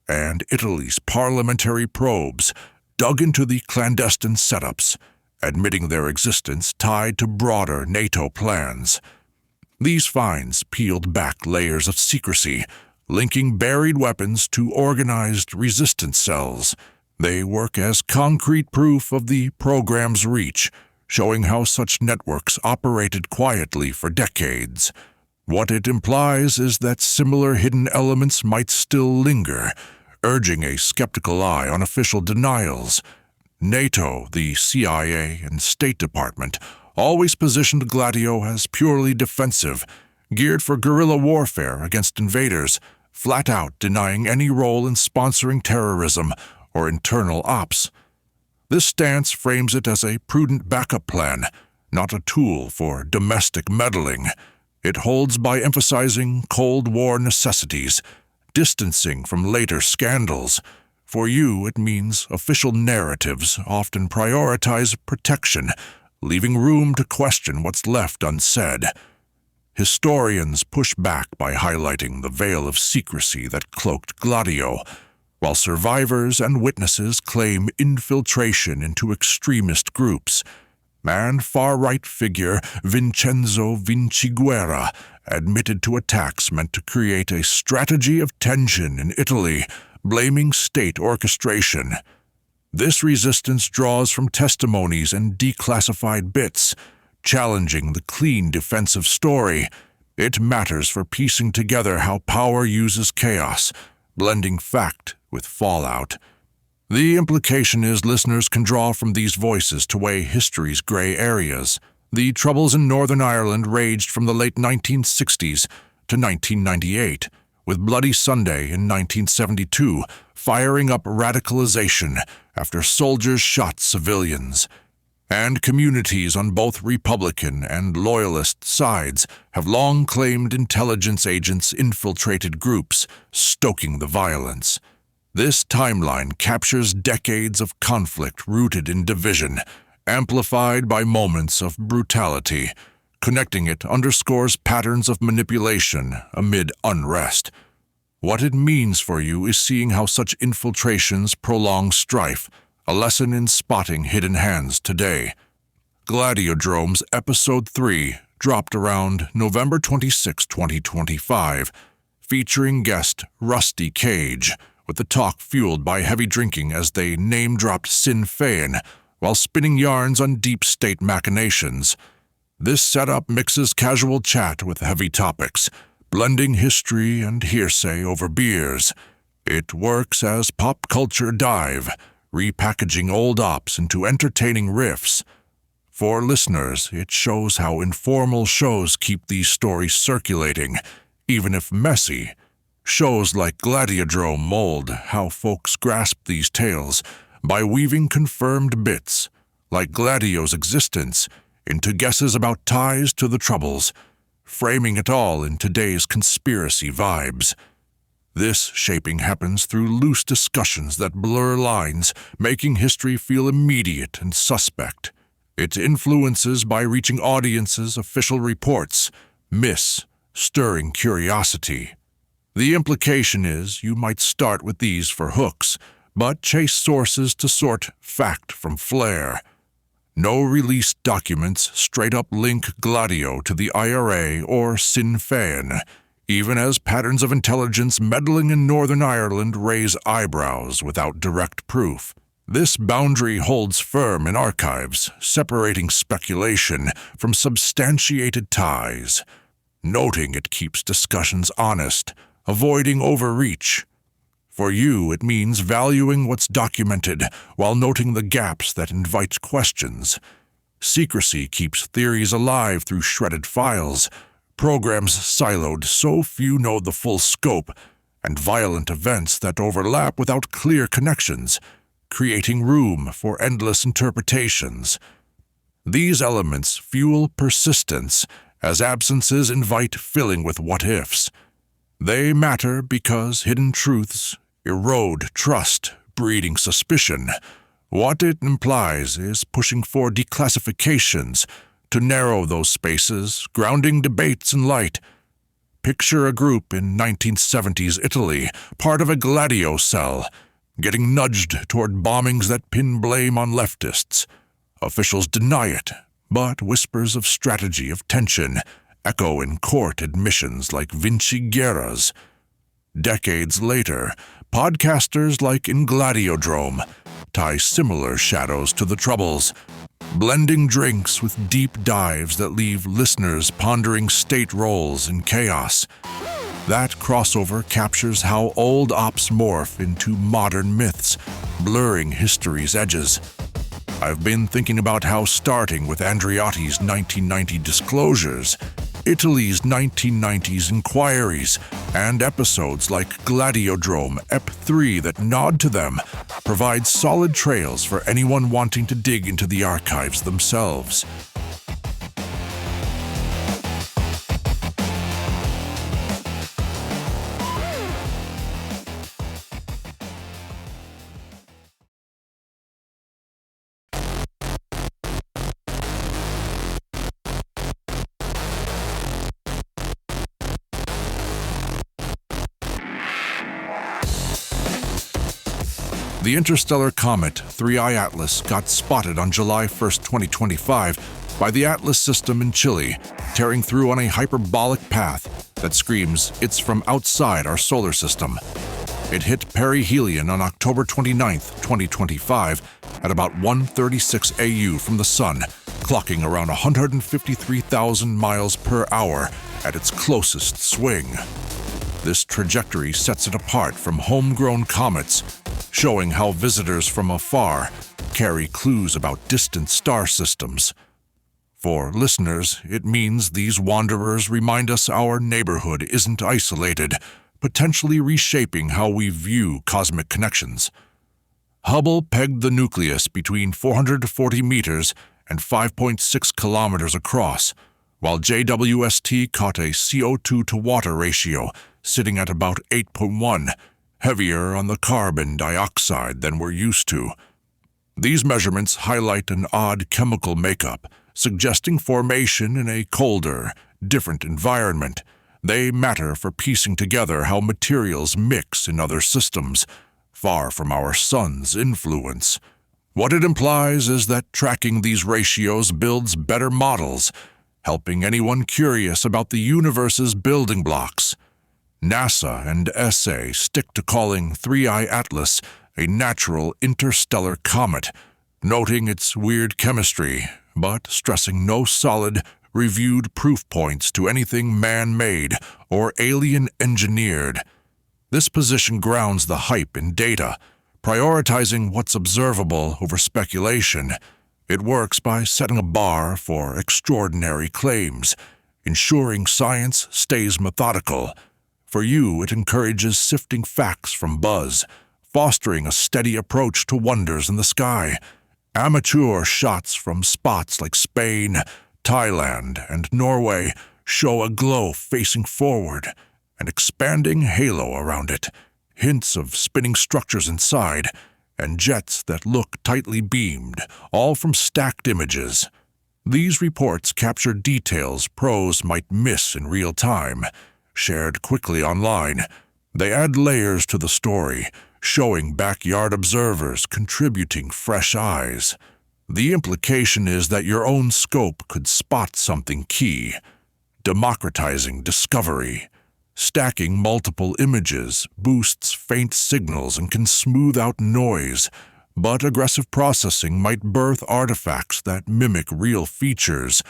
and Italy's parliamentary probes dug into the clandestine setups, admitting their existence tied to broader NATO plans. These finds peeled back layers of secrecy, linking buried weapons to organized resistance cells. They work as concrete proof of the program's reach, showing how such networks operated quietly for decades. What it implies is that similar hidden elements might still linger, urging a skeptical eye on official denials. NATO, the CIA, and State Department always positioned Gladio as purely defensive, geared for guerrilla warfare against invaders, flat out denying any role in sponsoring terrorism or internal ops. This stance frames it as a prudent backup plan, not a tool for domestic meddling. It holds by emphasizing Cold War necessities, distancing from later scandals. For you, it means official narratives often prioritize protection, leaving room to question what's left unsaid. Historians push back by highlighting the veil of secrecy that cloaked Gladio, while survivors and witnesses claim infiltration into extremist groups. And far-right figure Vincenzo Vinciguerra admitted to attacks meant to create a strategy of tension in Italy, blaming state orchestration. This resistance draws from testimonies and declassified bits, challenging the clean defensive story. It matters for piecing together how power uses chaos, blending fact with fallout. The implication is listeners can draw from these voices to weigh history's gray areas. The Troubles in Northern Ireland raged from the late 1960s to 1998, with Bloody Sunday in 1972 firing up radicalization after soldiers shot civilians. And communities on both Republican and Loyalist sides have long claimed intelligence agents infiltrated groups, stoking the violence. This timeline captures decades of conflict rooted in division, amplified by moments of brutality. Connecting it underscores patterns of manipulation amid unrest. What it means for you is seeing how such infiltrations prolong strife, a lesson in spotting hidden hands today. Gladiodrome's Episode 3 dropped around November 26, 2025, featuring guest Rusty Cage, with the talk fueled by heavy drinking as they name-dropped Sinn Féin while spinning yarns on deep state machinations. This setup mixes casual chat with heavy topics, blending history and hearsay over beers. It works as pop culture dive, repackaging old ops into entertaining riffs. For listeners, it shows how informal shows keep these stories circulating, even if messy. Shows like Gladiodrome mold how folks grasp these tales by weaving confirmed bits, like Gladio's existence, into guesses about ties to the Troubles, framing it all in today's conspiracy vibes. This shaping happens through loose discussions that blur lines, making history feel immediate and suspect. It influences by reaching audiences' official reports, stirring curiosity. The implication is you might start with these for hooks, but chase sources to sort fact from flair. No released documents straight-up link Gladio to the IRA or Sinn Féin, even as patterns of intelligence meddling in Northern Ireland raise eyebrows without direct proof. This boundary holds firm in archives, separating speculation from substantiated ties. Noting it keeps discussions honest, avoiding overreach. For you, it means valuing what's documented while noting the gaps that invite questions. Secrecy keeps theories alive through shredded files, programs siloed so few know the full scope, and violent events that overlap without clear connections, creating room for endless interpretations. These elements fuel persistence, as absences invite filling with what-ifs. They matter because hidden truths erode trust, breeding suspicion. What it implies is pushing for declassifications to narrow those spaces, grounding debates in light. Picture a group in 1970s Italy, part of a Gladio cell, getting nudged toward bombings that pin blame on leftists. Officials deny it, but whispers of strategy of tension echo in court admissions like Vinci Guerra's. Decades later, podcasters like in Gladiodrome tie similar shadows to the Troubles, blending drinks with deep dives that leave listeners pondering state roles in chaos. That crossover captures how old ops morph into modern myths, blurring history's edges. I've been thinking about how, starting with Andreotti's 1990 disclosures, Italy's 1990s inquiries, and episodes like Gladiodrome Ep 3 that nod to them, provide solid trails for anyone wanting to dig into the archives themselves. The interstellar comet 3I Atlas got spotted on July 1, 2025, by the Atlas system in Chile, tearing through on a hyperbolic path that screams it's from outside our solar system. It hit perihelion on October 29, 2025, at about 1:36 AU from the Sun, clocking around 153,000 miles per hour at its closest swing. This trajectory sets it apart from homegrown comets, showing how visitors from afar carry clues about distant star systems. For listeners, it means these wanderers remind us our neighborhood isn't isolated, potentially reshaping how we view cosmic connections. Hubble pegged the nucleus between 440 meters and 5.6 kilometers across, while JWST caught a CO2 to water ratio sitting at about 8.1, heavier on the carbon dioxide than we're used to. These measurements highlight an odd chemical makeup, suggesting formation in a colder, different environment. They matter for piecing together how materials mix in other systems, far from our sun's influence. What it implies is that tracking these ratios builds better models, helping anyone curious about the universe's building blocks. NASA and ESA stick to calling 3I Atlas a natural interstellar comet, noting its weird chemistry, but stressing no solid, reviewed proof points to anything man-made or alien-engineered. This position grounds the hype in data, prioritizing what's observable over speculation. It works by setting a bar for extraordinary claims, ensuring science stays methodical. For you, it encourages sifting facts from buzz, fostering a steady approach to wonders in the sky. Amateur shots from spots like Spain, Thailand, and Norway show a glow facing forward, an expanding halo around it, hints of spinning structures inside, and jets that look tightly beamed, all from stacked images. These reports capture details pros might miss in real time. Shared quickly online, they add layers to the story, showing backyard observers contributing fresh eyes. The implication is that your own scope could spot something key, democratizing discovery. Stacking multiple images boosts faint signals and can smooth out noise, but aggressive processing might birth artifacts that mimic real features,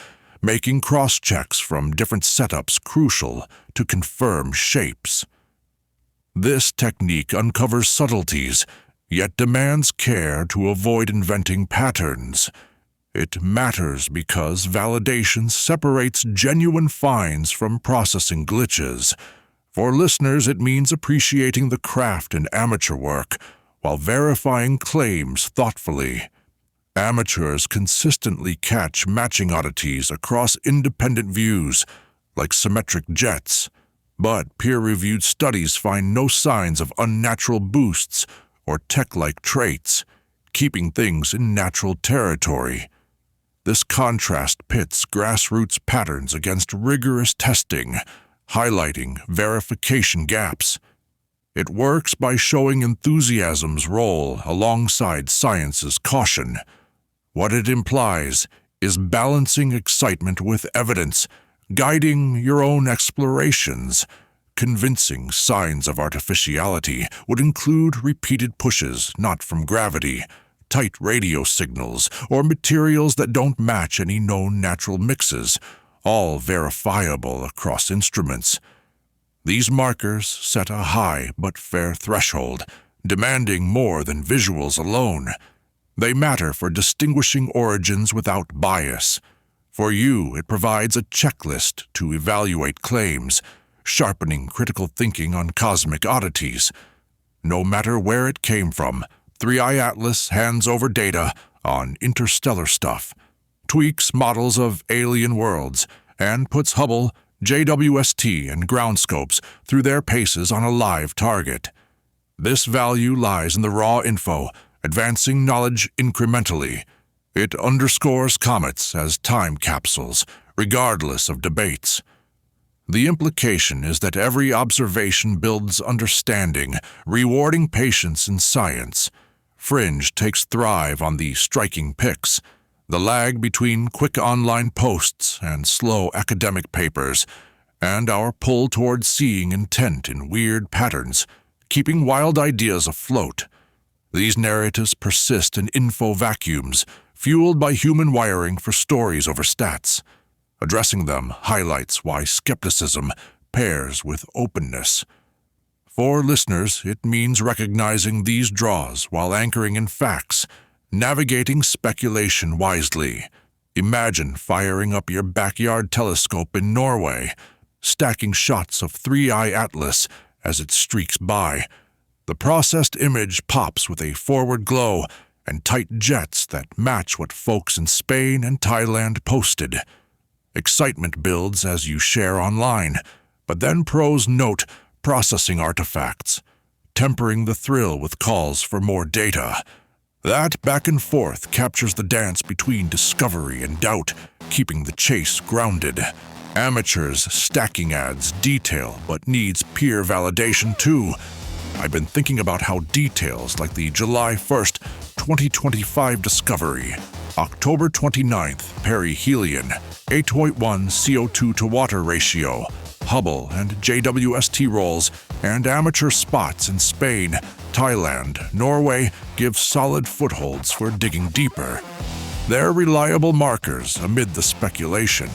making cross-checks from different setups crucial to confirm shapes. This technique uncovers subtleties, yet demands care to avoid inventing patterns. It matters because validation separates genuine finds from processing glitches. For listeners, it means appreciating the craft in amateur work while verifying claims thoughtfully. Amateurs consistently catch matching oddities across independent views, like symmetric jets, but peer-reviewed studies find no signs of unnatural boosts or tech-like traits, keeping things in natural territory. This contrast pits grassroots patterns against rigorous testing, highlighting verification gaps. It works by showing enthusiasm's role alongside science's caution. What it implies is balancing excitement with evidence, guiding your own explorations. Convincing signs of artificiality would include repeated pushes not from gravity, tight radio signals, or materials that don't match any known natural mixes, all verifiable across instruments. These markers set a high but fair threshold, demanding more than visuals alone. They matter for distinguishing origins without bias. For you, it provides a checklist to evaluate claims, sharpening critical thinking on cosmic oddities. No matter where it came from, 3I Atlas hands over data on interstellar stuff, tweaks models of alien worlds, and puts Hubble, JWST, and ground scopes through their paces on a live target. This value lies in the raw info, advancing knowledge incrementally. It underscores comets as time capsules, regardless of debates. The implication is that every observation builds understanding, rewarding patience in science. Fringe takes thrive on the striking pics. The lag between quick online posts and slow academic papers, and our pull toward seeing intent in weird patterns, keeping wild ideas afloat. These narratives persist in info vacuums, fueled by human wiring for stories over stats. Addressing them highlights why skepticism pairs with openness. For listeners, it means recognizing these draws while anchoring in facts, navigating speculation wisely. Imagine firing up your backyard telescope in Norway, stacking shots of 3-eye Atlas as it streaks by. The processed image pops with a forward glow and tight jets that match what folks in Spain and Thailand posted. Excitement builds as you share online, but then pros note processing artifacts, tempering the thrill with calls for more data. That back and forth captures the dance between discovery and doubt, keeping the chase grounded. Amateurs stacking ads detail but needs peer validation too. I've been thinking about how details like the July 1st, 2025 discovery, October 29th perihelion, 8.1 CO2 to water ratio, Hubble and JWST rolls, and amateur spots in Spain, Thailand, Norway give solid footholds for digging deeper. They're reliable markers amid the speculation.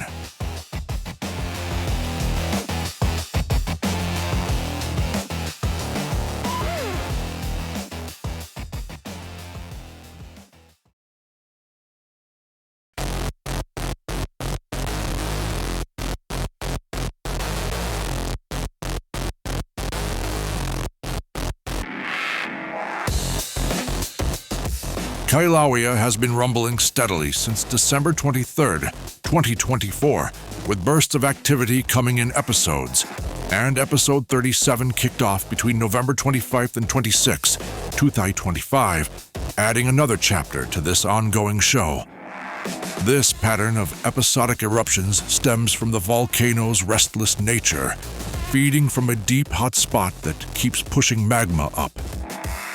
Kilauea has been rumbling steadily since December 23, 2024, with bursts of activity coming in episodes, and episode 37 kicked off between November 25th and 26, 2025, adding another chapter to this ongoing show. This pattern of episodic eruptions stems from the volcano's restless nature, feeding from a deep hot spot that keeps pushing magma up.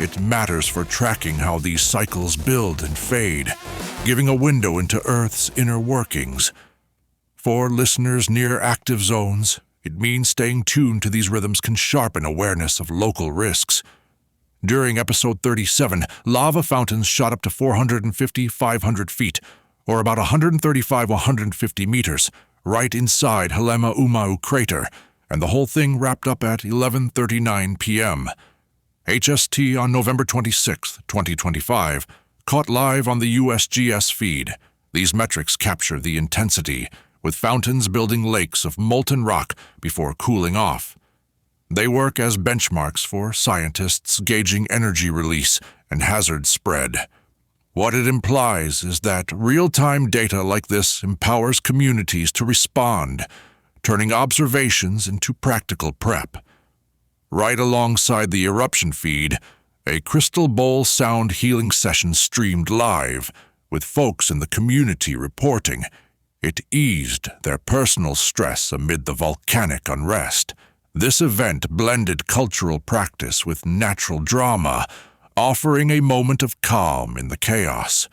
It matters for tracking how these cycles build and fade, giving a window into Earth's inner workings. For listeners near active zones, it means staying tuned to these rhythms can sharpen awareness of local risks. During episode 37, lava fountains shot up to 450-500 feet, or about 135-150 meters, right inside Halema-Umau crater, and the whole thing wrapped up at 11:39 p.m. HST on November 26, 2025, caught live on the USGS feed. These metrics capture the intensity, with fountains building lakes of molten rock before cooling off. They work as benchmarks for scientists gauging energy release and hazard spread. What it implies is that real-time data like this empowers communities to respond, turning observations into practical prep. Right alongside the eruption feed, a crystal bowl sound healing session streamed live, with folks in the community reporting. It eased their personal stress amid the volcanic unrest. This event blended cultural practice with natural drama, offering a moment of calm in the chaos.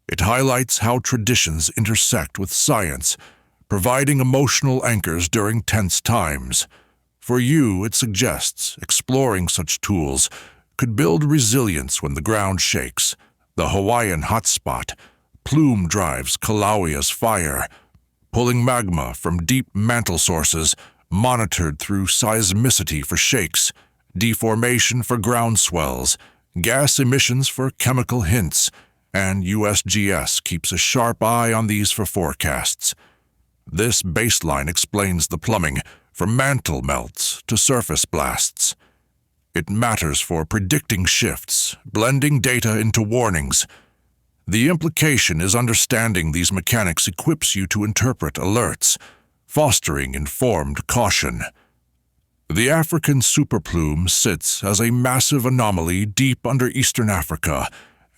It highlights how traditions intersect with science, providing emotional anchors during tense times. For you, it suggests exploring such tools could build resilience when the ground shakes. The Hawaiian hotspot, plume drives Kilauea's fire, pulling magma from deep mantle sources, monitored through seismicity for shakes, deformation for ground swells, gas emissions for chemical hints, and USGS keeps a sharp eye on these for forecasts. This baseline explains the plumbing, from mantle melts to surface blasts. It matters for predicting shifts, blending data into warnings. The implication is understanding these mechanics equips you to interpret alerts, fostering informed caution. The African superplume sits as a massive anomaly deep under eastern Africa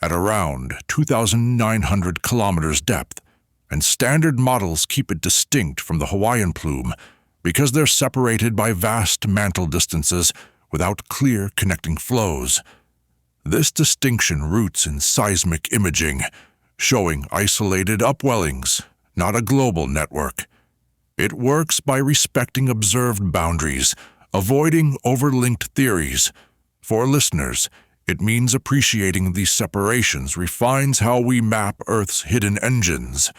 at around 2,900 kilometers depth, and standard models keep it distinct from the Hawaiian plume because they're separated by vast mantle distances without clear connecting flows. This distinction roots in seismic imaging, showing isolated upwellings, not a global network. It works by respecting observed boundaries, avoiding overlinked theories. For listeners, it means appreciating these separations refines how we map Earth's hidden engines.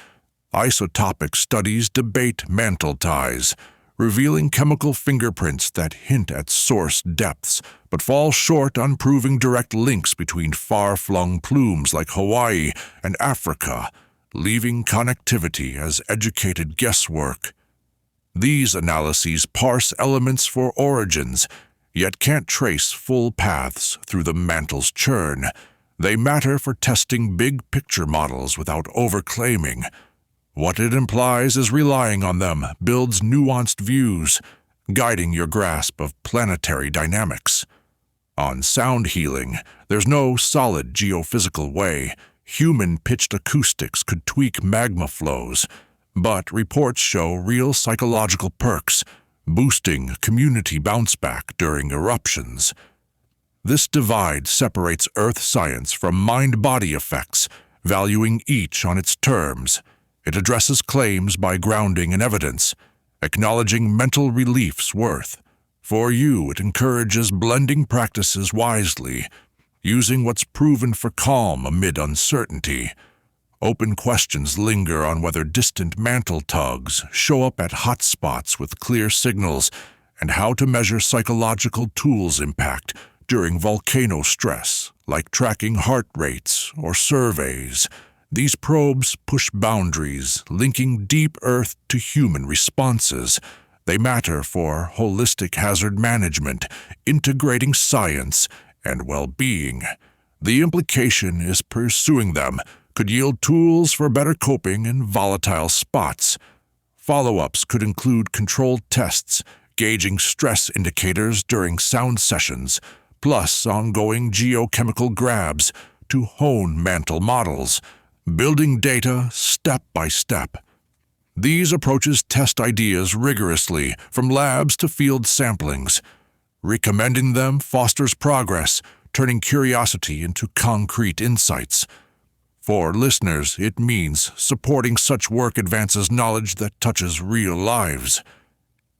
Isotopic studies debate mantle ties, revealing chemical fingerprints that hint at source depths, but fall short on proving direct links between far-flung plumes like Hawaii and Africa, leaving connectivity as educated guesswork. These analyses parse elements for origins, yet can't trace full paths through the mantle's churn. They matter for testing big-picture models without overclaiming. What it implies is relying on them builds nuanced views, guiding your grasp of planetary dynamics. On sound healing, there's no solid geophysical way. Human-pitched acoustics could tweak magma flows, but reports show real psychological perks, boosting community bounce-back during eruptions. This divide separates Earth science from mind-body effects, valuing each on its terms. It addresses claims by grounding in evidence, acknowledging mental relief's worth. For you, it encourages blending practices wisely, using what's proven for calm amid uncertainty. Open questions linger on whether distant mantle tugs show up at hot spots with clear signals and how to measure psychological tools' impact during volcano stress, like tracking heart rates or surveys. These probes push boundaries, linking deep Earth to human responses. They matter for holistic hazard management, integrating science and well-being. The implication is pursuing them could yield tools for better coping in volatile spots. Follow-ups could include controlled tests, gauging stress indicators during sound sessions, plus ongoing geochemical grabs to hone mantle models, building data step by step. These approaches test ideas rigorously, from labs to field samplings. Recommending them fosters progress, turning curiosity into concrete insights. For listeners, it means supporting such work advances knowledge that touches real lives.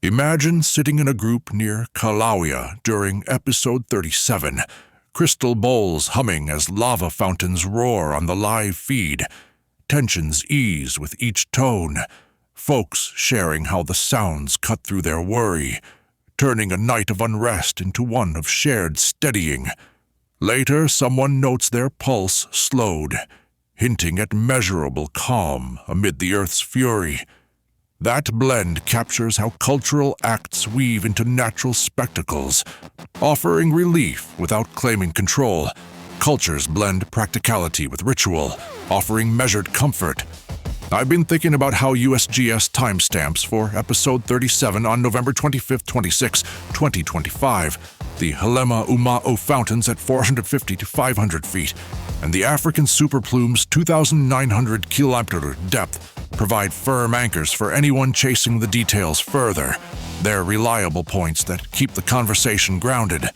Imagine sitting in a group near Kilauea during episode 37, crystal bowls humming as lava fountains roar on the live feed. Tensions ease with each tone, folks sharing how the sounds cut through their worry, turning a night of unrest into one of shared steadying. Later, someone notes their pulse slowed, hinting at measurable calm amid the Earth's fury. That blend captures how cultural acts weave into natural spectacles, offering relief without claiming control. Cultures blend practicality with ritual, offering measured comfort. I've been thinking about how USGS timestamps for episode 37 on November 25, 26, 2025, the Helema Uma'o fountains at 450 to 500 feet, and the African superplume's 2,900 kilometer depth provide firm anchors for anyone chasing the details further. They're reliable points that keep the conversation grounded.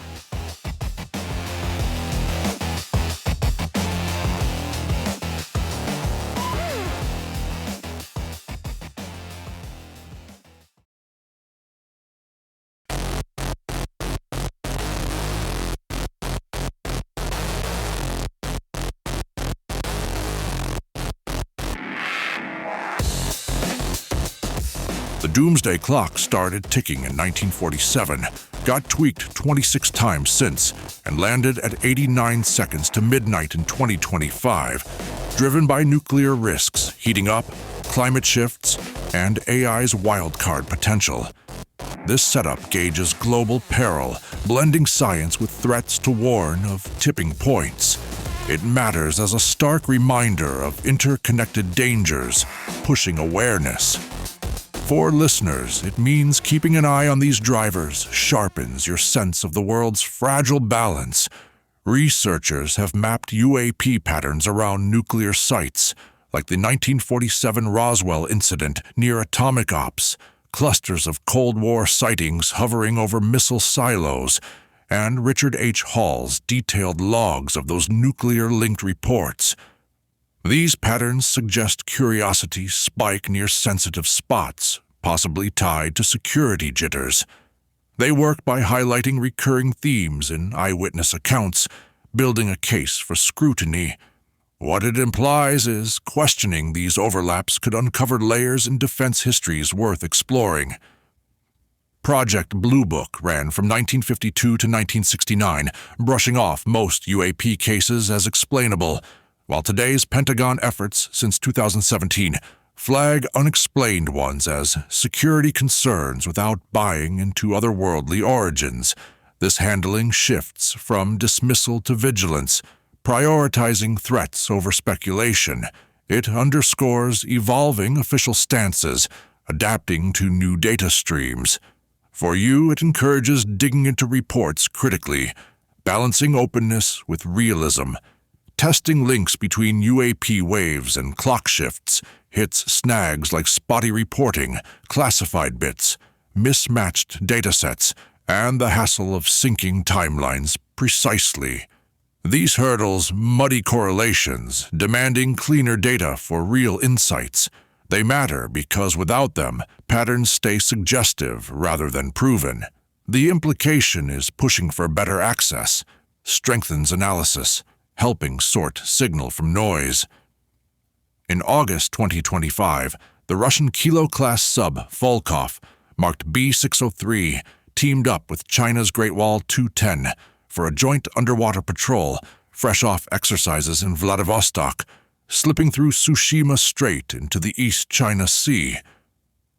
The doomsday clock started ticking in 1947, got tweaked 26 times since, and landed at 89 seconds to midnight in 2025, driven by nuclear risks heating up, climate shifts, and AI's wildcard potential. This setup gauges global peril, blending science with threats to warn of tipping points. It matters as a stark reminder of interconnected dangers, pushing awareness. For listeners, it means keeping an eye on these drivers sharpens your sense of the world's fragile balance. Researchers have mapped UAP patterns around nuclear sites, like the 1947 Roswell incident near atomic ops, clusters of Cold War sightings hovering over missile silos, and Richard H. Hall's detailed logs of those nuclear-linked reports. These patterns suggest curiosity spike near sensitive spots, possibly tied to security jitters. They work by highlighting recurring themes in eyewitness accounts, building a case for scrutiny. What it implies is questioning these overlaps could uncover layers in defense histories worth exploring. Project Blue Book ran from 1952 to 1969, brushing off most UAP cases as explainable, while today's Pentagon efforts since 2017 flag unexplained ones as security concerns without buying into otherworldly origins. This handling shifts from dismissal to vigilance, prioritizing threats over speculation. It underscores evolving official stances, adapting to new data streams. For you, it encourages digging into reports critically, balancing openness with realism. Testing links between UAP waves and clock shifts hits snags like spotty reporting, classified bits, mismatched datasets, and the hassle of syncing timelines precisely. These hurdles muddy correlations, demanding cleaner data for real insights. They matter because without them, patterns stay suggestive rather than proven. The implication is pushing for better access, strengthens analysis, helping sort signal from noise. In August 2025, the Russian Kilo-class sub Volkov, marked B-603, teamed up with China's Great Wall 210 for a joint underwater patrol, fresh off exercises in Vladivostok, slipping through Tsushima Strait into the East China Sea.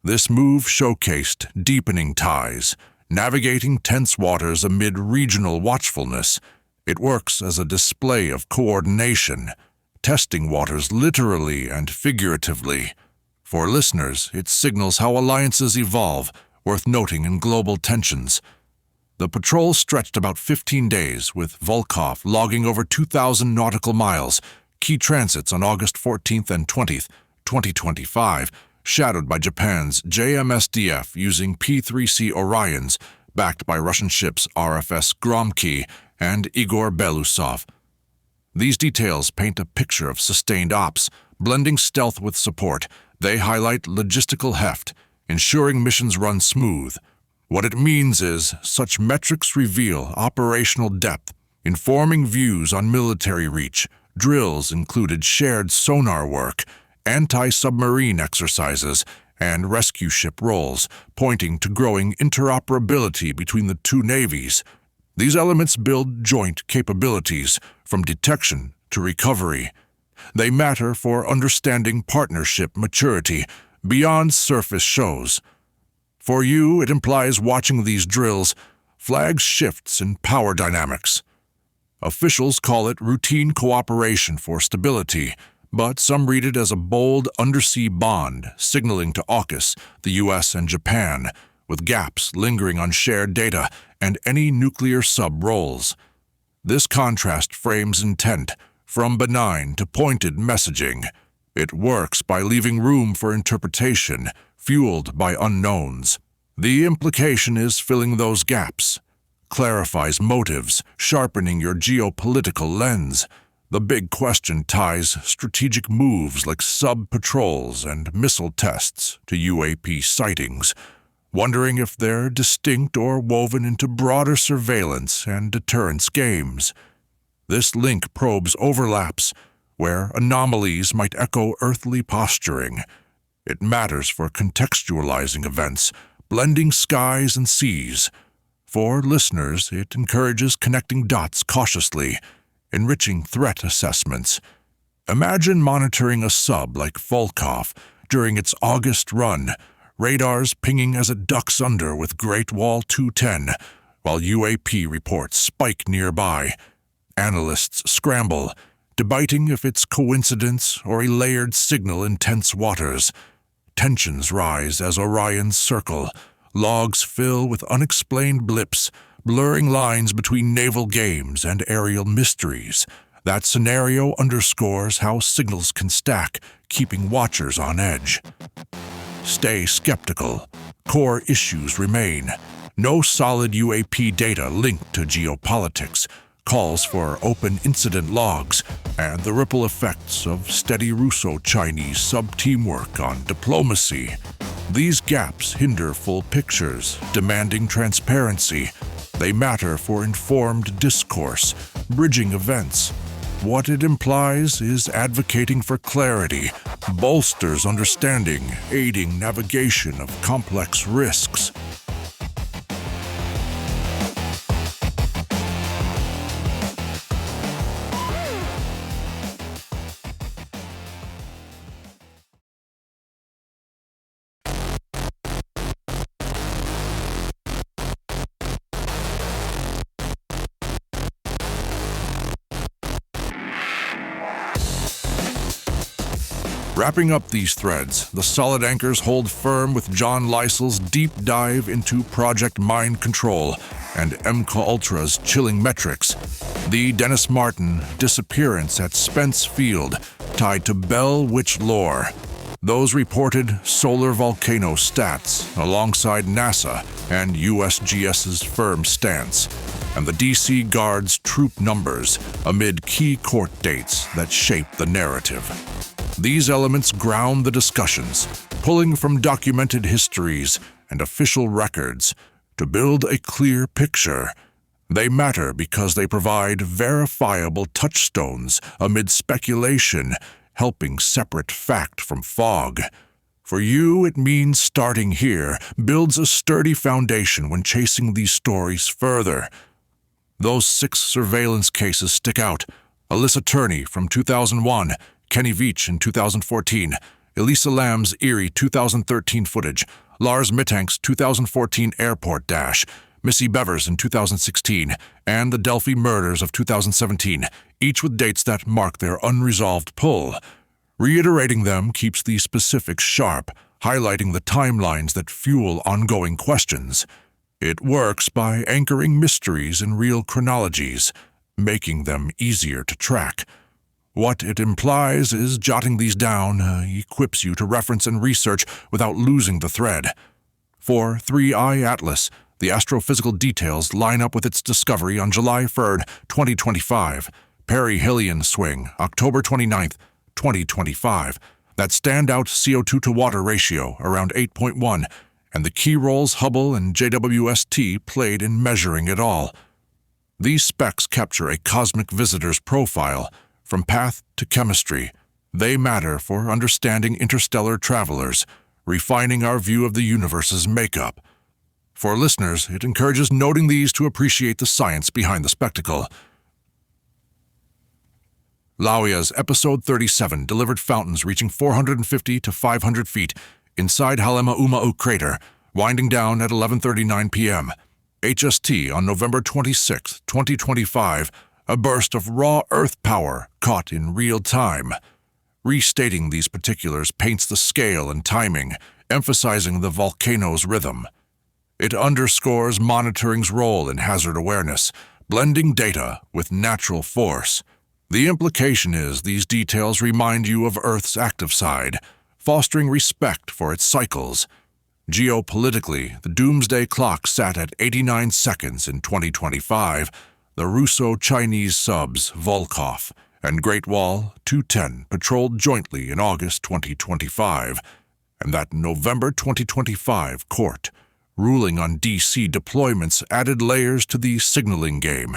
This move showcased deepening ties, navigating tense waters amid regional watchfulness. It works as a display of coordination, testing waters literally and figuratively. For listeners, it signals how alliances evolve, worth noting in global tensions. The patrol stretched about 15 days, with Volkov logging over 2,000 nautical miles, key transits on August 14th and 20th, 2025, shadowed by Japan's JMSDF using P-3C Orions, backed by Russian ships RFS Gromky and Igor Belousov. These details paint a picture of sustained ops, blending stealth with support. They highlight logistical heft, ensuring missions run smooth. What it means is such metrics reveal operational depth, informing views on military reach. Drills included shared sonar work, anti-submarine exercises, and rescue ship roles, pointing to growing interoperability between the two navies. These elements build joint capabilities, from detection to recovery. They matter for understanding partnership maturity beyond surface shows. For you, it implies watching these drills flags shifts in power dynamics. Officials call it routine cooperation for stability, but some read it as a bold undersea bond signaling to AUKUS, the US and Japan, with gaps lingering on shared data and any nuclear sub-roles. This contrast frames intent, from benign to pointed messaging. It works by leaving room for interpretation, fueled by unknowns. The implication is filling those gaps, clarifies motives, sharpening your geopolitical lens. The big question ties strategic moves like sub-patrols and missile tests to UAP sightings, wondering if they're distinct or woven into broader surveillance and deterrence games. This link probes overlaps, where anomalies might echo earthly posturing. It matters for contextualizing events, blending skies and seas. For listeners, it encourages connecting dots cautiously, enriching threat assessments. Imagine monitoring a sub like Volkov during its August run, radars pinging as it ducks under with Great Wall 210, while UAP reports spike nearby. Analysts scramble, debating if it's coincidence or a layered signal in tense waters. Tensions rise as Orions circle. Logs fill with unexplained blips, blurring lines between naval games and aerial mysteries. That scenario underscores how signals can stack, keeping watchers on edge. Stay skeptical. Core issues remain. No solid UAP data linked to geopolitics. calls for open incident logs, and the ripple effects of steady Russo-Chinese sub-teamwork on diplomacy. These gaps hinder full pictures, demanding transparency. They matter for informed discourse, bridging events. What it implies is advocating for clarity, bolsters understanding, aiding navigation of complex risks. Wrapping up these threads, the solid anchors hold firm with John Lysel's deep dive into Project Mind Control and MKULTRA's chilling metrics, the Dennis Martin disappearance at Spence Field tied to Bell Witch lore, those reported solar volcano stats alongside NASA and USGS's firm stance, and the DC Guard's troop numbers amid key court dates that shape the narrative. These elements ground the discussions, pulling from documented histories and official records to build a clear picture. They matter because they provide verifiable touchstones amid speculation, helping separate fact from fog. For you, it means starting here builds a sturdy foundation when chasing these stories further. Those 6 surveillance cases stick out. Alyssa Turney from 2001, Kenny Veach in 2014, Elisa Lam's eerie 2013 footage, Lars Mittank's 2014 airport dash, Missy Bevers in 2016, and the Delphi murders of 2017, each with dates that mark their unresolved pull. Reiterating them keeps the specifics sharp, highlighting the timelines that fuel ongoing questions. It works by anchoring mysteries in real chronologies, making them easier to track. What it implies is jotting these down equips you to reference and research without losing the thread. For 3i Atlas, the astrophysical details line up with its discovery on July 3rd, 2025, perihelion swing, October 29th, 2025, that standout CO2 to water ratio around 8.1, and the key roles Hubble and JWST played in measuring it all. These specs capture a cosmic visitor's profile. From path to chemistry, they matter for understanding interstellar travelers, refining our view of the universe's makeup. For listeners, it encourages noting these to appreciate the science behind the spectacle. Lauia's Episode 37 delivered fountains reaching 450 to 500 feet inside Halemaumau crater, winding down at 11:39 p.m. HST on November 26, 2025, a burst of raw Earth power caught in real time. Restating these particulars paints the scale and timing, emphasizing the volcano's rhythm. It underscores monitoring's role in hazard awareness, blending data with natural force. The implication is these details remind you of Earth's active side, fostering respect for its cycles. Geopolitically, the doomsday clock sat at 89 seconds in 2025, the Russo-Chinese subs Volkov and Great Wall 210 patrolled jointly in August 2025, and that November 2025 court, ruling on DC deployments, added layers to the signaling game.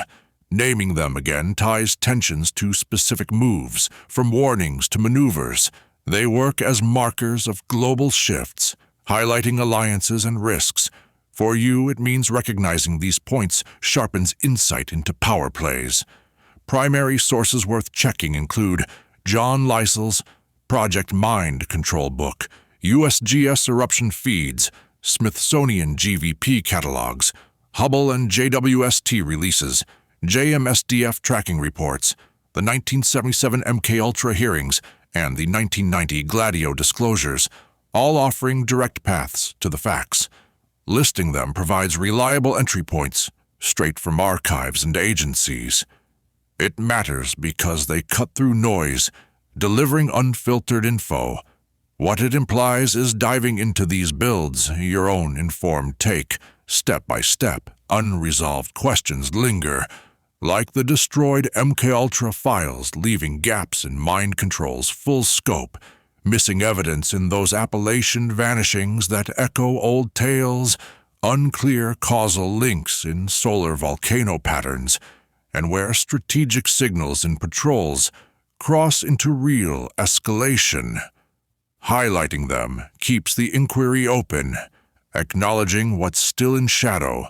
Naming them again ties tensions to specific moves, from warnings to maneuvers. They work as markers of global shifts, highlighting alliances and risks. For you, it means recognizing these points sharpens insight into power plays. Primary sources worth checking include John Lysel's Project Mind Control book, USGS eruption feeds, Smithsonian GVP catalogs, Hubble and JWST releases, JMSDF tracking reports, the 1977 MKUltra hearings, and the 1990 Gladio disclosures, all offering direct paths to the facts. Listing them provides reliable entry points, straight from archives and agencies. It matters because they cut through noise, delivering unfiltered info. What it implies is diving into these builds, your own informed take. Step by step, unresolved questions linger. Like the destroyed MKULTRA files leaving gaps in mind control's full scope, missing evidence in those Appalachian vanishings that echo old tales, unclear causal links in solar volcano patterns, and where strategic signals in patrols cross into real escalation. Highlighting them keeps the inquiry open, acknowledging what's still in shadow.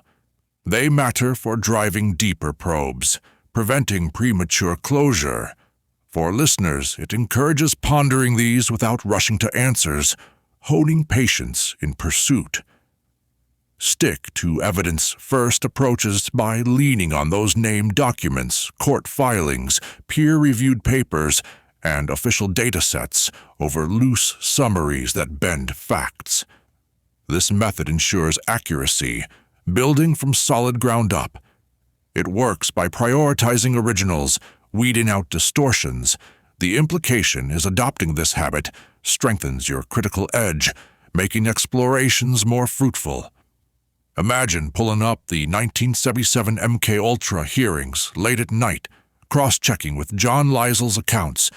They matter for driving deeper probes, preventing premature closure. For listeners, it encourages pondering these without rushing to answers, honing patience in pursuit. Stick to evidence-first approaches by leaning on those named documents, court filings, peer-reviewed papers, and official datasets over loose summaries that bend facts. This method ensures accuracy, building from solid ground up. It works by prioritizing originals, weeding out distortions. The implication is adopting this habit strengthens your critical edge, making explorations more fruitful. Imagine pulling up the 1977 MKUltra hearings late at night, cross-checking with John Liesel's accounts.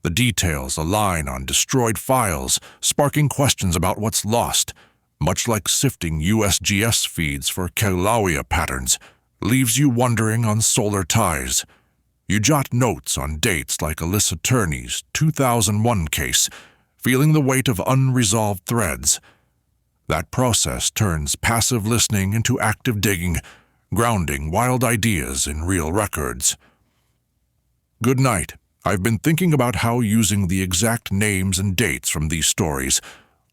The details align on destroyed files, sparking questions about what's lost. Much like sifting USGS feeds for Kilauea patterns, leaves you wondering on solar ties. You jot notes on dates like Alyssa Turney's 2001 case, feeling the weight of unresolved threads. That process turns passive listening into active digging, grounding wild ideas in real records. Good night. I've been thinking about how using the exact names and dates from these stories,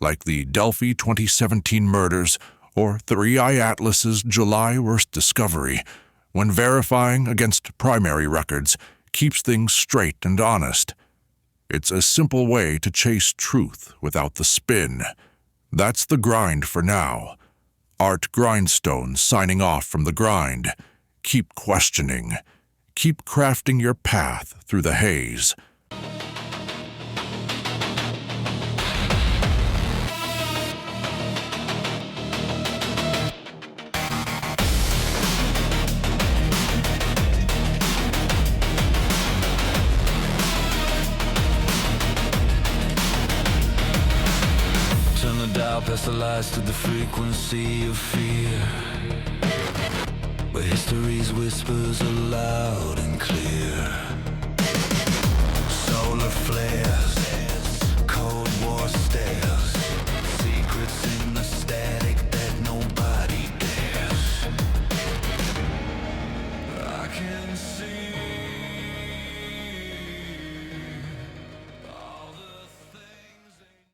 like the Delphi 2017 murders or Three Eye Atlas's July worst discovery, when verifying against primary records, keeps things straight and honest. It's a simple way to chase truth without the spin. That's the grind for now. Art Grindstone signing off from the grind. Keep questioning. Keep crafting your path through the haze. Past the lies to the frequency of fear, where history's whispers are loud and clear. Solar flares, Cold War stares, secrets in the static that nobody dares. I can see